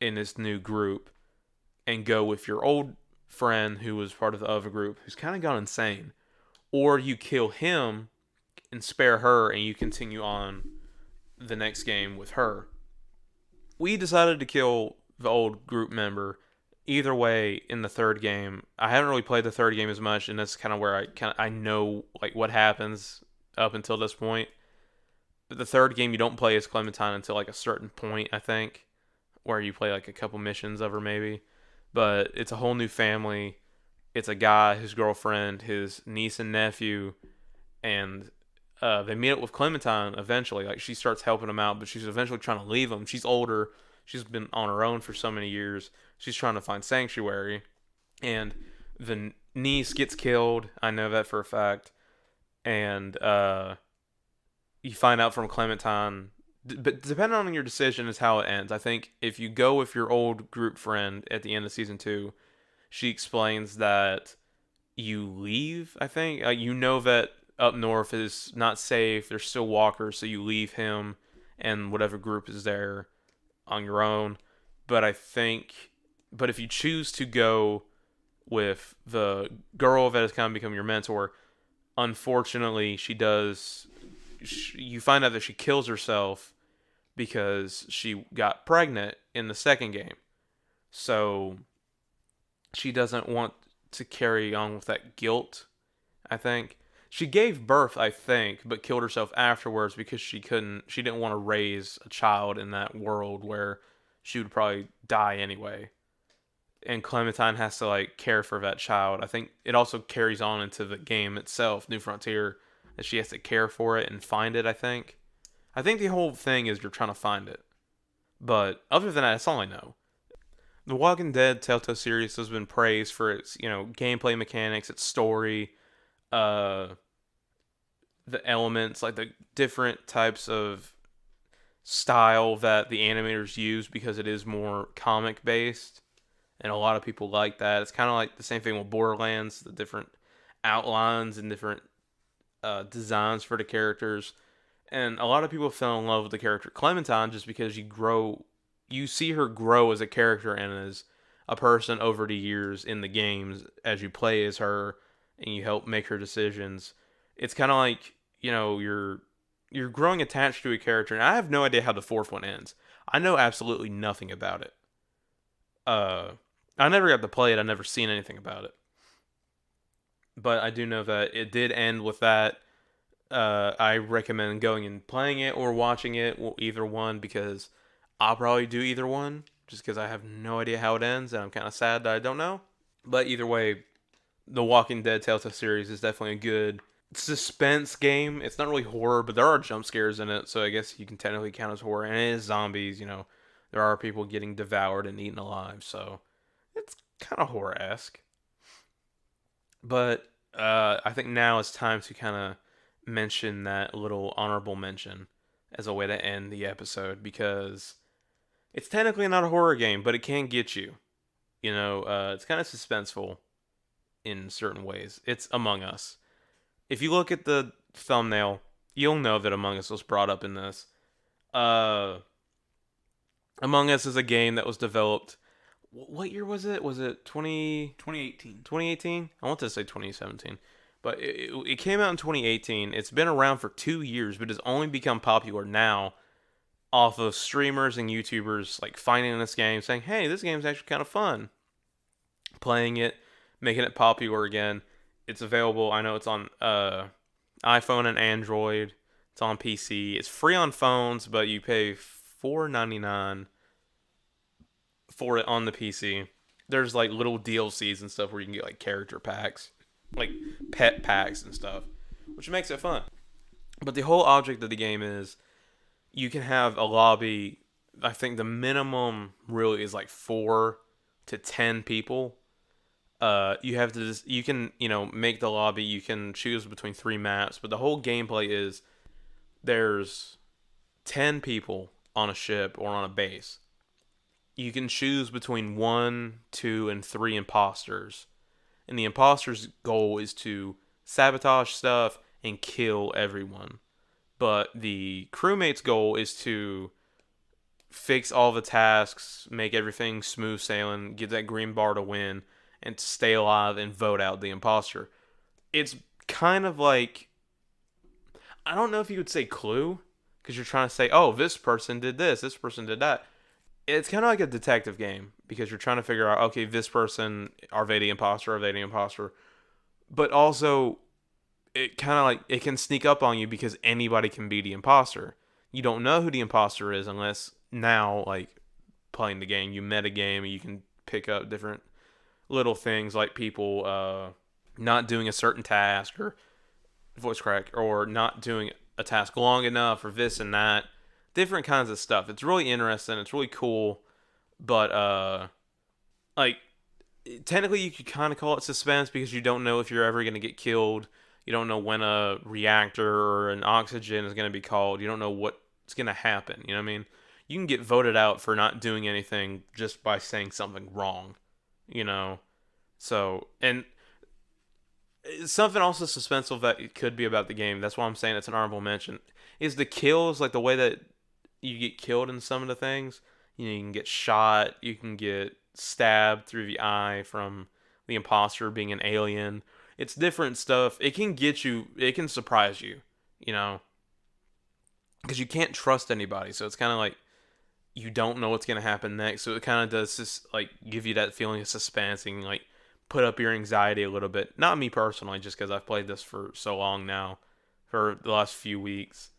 in this new group, and go with your old friend who was part of the other group who's kind of gone insane, or you kill him and spare her and you continue on the next game with her. We decided to kill the old group member. Either way, in the third game, I haven't really played the third game as much, and that's kind of where I know like what happens up until this point. But the third game, you don't play as Clementine until like a certain point, I think, where you play like a couple missions of her maybe. But it's a whole new family. It's a guy, his girlfriend, his niece and nephew, and they meet up with Clementine eventually. Like, she starts helping him out, but she's eventually trying to leave him. She's older. She's been on her own for so many years. She's trying to find sanctuary. And the niece gets killed. I know that for a fact. And you find out from Clementine. But depending on your decision is how it ends. I think if you go with your old group friend at the end of season 2, she explains that you leave, I think. You know that up north is not safe. There's still walkers, so you leave him and whatever group is there on your own. But if you choose to go with the girl that has kind of become your mentor, unfortunately, you find out that she kills herself because she got pregnant in the second game. So she doesn't want to carry on with that guilt, I think. She gave birth, I think, but killed herself afterwards because she didn't want to raise a child in that world where she would probably die anyway. And Clementine has to like care for that child. I think it also carries on into the game itself, New Frontier, that she has to care for it and find it, I think. I think the whole thing is you're trying to find it. But other than that, that's all I know. The Walking Dead Telltale series has been praised for its, gameplay mechanics, its story, the elements, like the different types of style that the animators use because it is more comic based. And a lot of people like that. It's kind of like the same thing with Borderlands, the different outlines and different designs for the characters. And a lot of people fell in love with the character Clementine just because you see her grow as a character and as a person over the years in the games as you play as her and you help make her decisions. It's kind of like, you're growing attached to a character, and I have no idea how the fourth one ends. I know absolutely nothing about it. I never got to play it. I've never seen anything about it. But I do know that it did end with that. I recommend going and playing it or watching it, either one, because I'll probably do either one, just because I have no idea how it ends, and I'm kind of sad that I don't know. But either way, the Walking Dead Telltale series is definitely a good suspense game. It's not really horror, but there are jump scares in it, so I guess you can technically count as horror. And it is zombies, there are people getting devoured and eaten alive, so it's kind of horror-esque. But I think now it's time to kind of mention that little honorable mention as a way to end the episode, because it's technically not a horror game, but it can get you. It's kind of suspenseful in certain ways. It's Among Us. If you look at the thumbnail, you'll know that Among Us was brought up in this. Among Us is a game that was developed. What year was it? Was it 2018? 2018? I want to say 2017. But it came out in 2018. It's been around for 2 years, but it's only become popular now off of streamers and YouTubers like finding this game, saying, "Hey, this game's actually kind of fun." Playing it, making it popular again. It's available. I know it's on iPhone and Android. It's on PC. It's free on phones, but you pay $4.99 for it on the PC. There's like little DLCs and stuff where you can get like character packs, like pet packs and stuff, which makes it fun. But the whole object of the game is you can have a lobby. I think the minimum really is like 4 to 10 people. You have to you can make the lobby. You can choose between 3 maps, but the whole gameplay is there's 10 people on a ship or on a base. You can choose between 1, 2, and 3 imposters, and the imposter's goal is to sabotage stuff and kill everyone. But the crewmate's goal is to fix all the tasks, make everything smooth sailing, get that green bar to win, and to stay alive and vote out the imposter. It's kind of like, I don't know if you would say Clue, because you're trying to say, oh, this person did this person did that. It's kind of like a detective game, because you're trying to figure out, okay, this person, are they the imposter? But also, it kind of like, it can sneak up on you because anybody can be the imposter. You don't know who the imposter is unless now, like, playing the game, you metagame, and you can pick up different little things like people not doing a certain task, or voice crack, or not doing a task long enough, or this and that. Different kinds of stuff. It's really interesting. It's really cool. But, like, technically you could kind of call it suspense because you don't know if you're ever going to get killed. You don't know when a reactor or an oxygen is going to be called. You don't know what's going to happen. You know what I mean? You can get voted out for not doing anything just by saying something wrong. So, and something also suspenseful that it could be about the game, that's why I'm saying it's an honorable mention, is the kills, like the way that you get killed in some of the things. You can get shot, you can get stabbed through the eye from the imposter being an alien. It's different stuff. It can get you, it can surprise you, because you can't trust anybody, so it's kind of like, you don't know what's going to happen next, so it kind of does just, like, give you that feeling of suspense and, like, put up your anxiety a little bit. Not me personally, just because I've played this for so long now, for the last few weeks.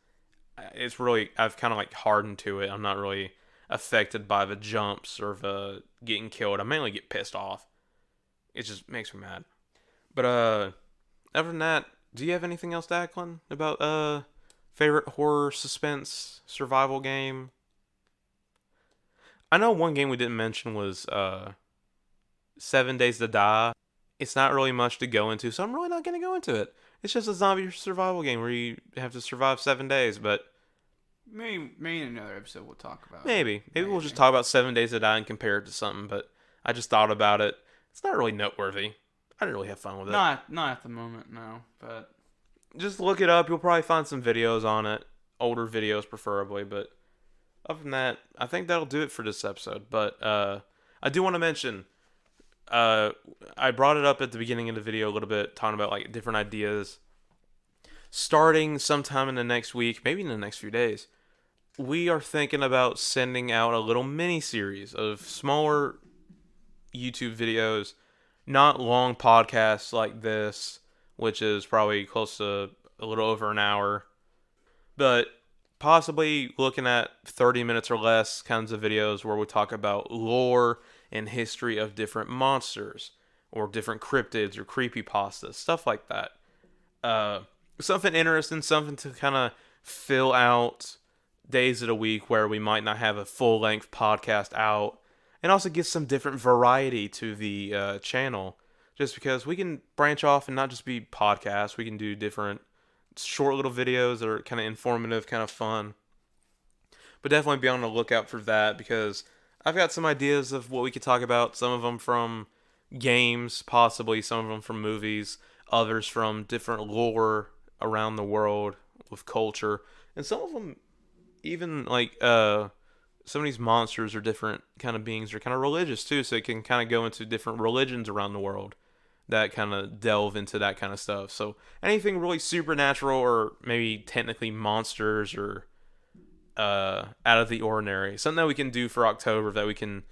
It's really, I've kind of, like, hardened to it. I'm not really affected by the jumps or the getting killed. I mainly get pissed off. It just makes me mad. But, other than that, do you have anything else to add, Clint, about, favorite horror, suspense, survival game? I know one game we didn't mention was 7 Days to Die. It's not really much to go into, so I'm really not going to go into it. It's just a zombie survival game where you have to survive 7 days, but... Maybe in another episode we'll talk about it. Maybe we'll just talk about 7 Days to Die and compare it to something, but I just thought about it. It's not really noteworthy. I didn't really have fun with it. Not at the moment, no, but... Just look it up. You'll probably find some videos on it. Older videos, preferably, but... Other than that, I think that'll do it for this episode. But I do want to mention, I brought it up at the beginning of the video a little bit, talking about like different ideas. Starting sometime in the next week, maybe in the next few days, we are thinking about sending out a little mini-series of smaller YouTube videos, not long podcasts like this, which is probably close to a little over an hour, but possibly looking at 30 minutes or less kinds of videos where we talk about lore and history of different monsters or different cryptids or creepypastas, stuff like that. Something interesting, something to kind of fill out days of the week where we might not have a full-length podcast out, and also give some different variety to the channel, just because we can branch off and not just be podcasts. We can do different short little videos that are kind of informative, kind of fun. But definitely be on the lookout for that, because I've got some ideas of what we could talk about. Some of them from games, possibly. Some of them from movies. Others from different lore around the world with culture. And some of them even, like, some of these monsters are different kind of beings. Are kind of religious, too. So it can kind of go into different religions around the world that kind of delve into that kind of stuff. So anything really supernatural, or maybe technically monsters, or out of the ordinary. Something that we can do for October that we can,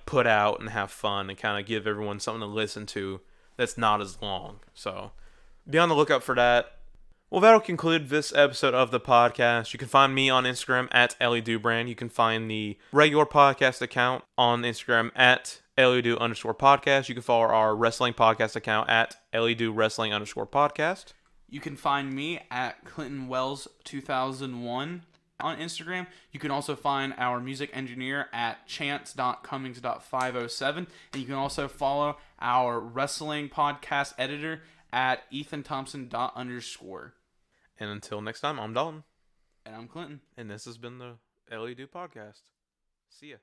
put out and have fun and kind of give everyone something to listen to that's not as long. So be on the lookout for that. Well, that'll conclude this episode of the podcast. You can find me on Instagram at EllieDubrand. You can find the regular podcast account on Instagram at EllieDu_podcast. You can follow our wrestling podcast account at EllieDuWrestling_podcast. You can find me at Clinton Wells 2001 on Instagram. You can also find our music engineer at chance.cummings.507. And you can also follow our wrestling podcast editor at EthanThompson._. And until next time, I'm Dalton. And I'm Clinton. And this has been the Ellie Do Podcast. See ya.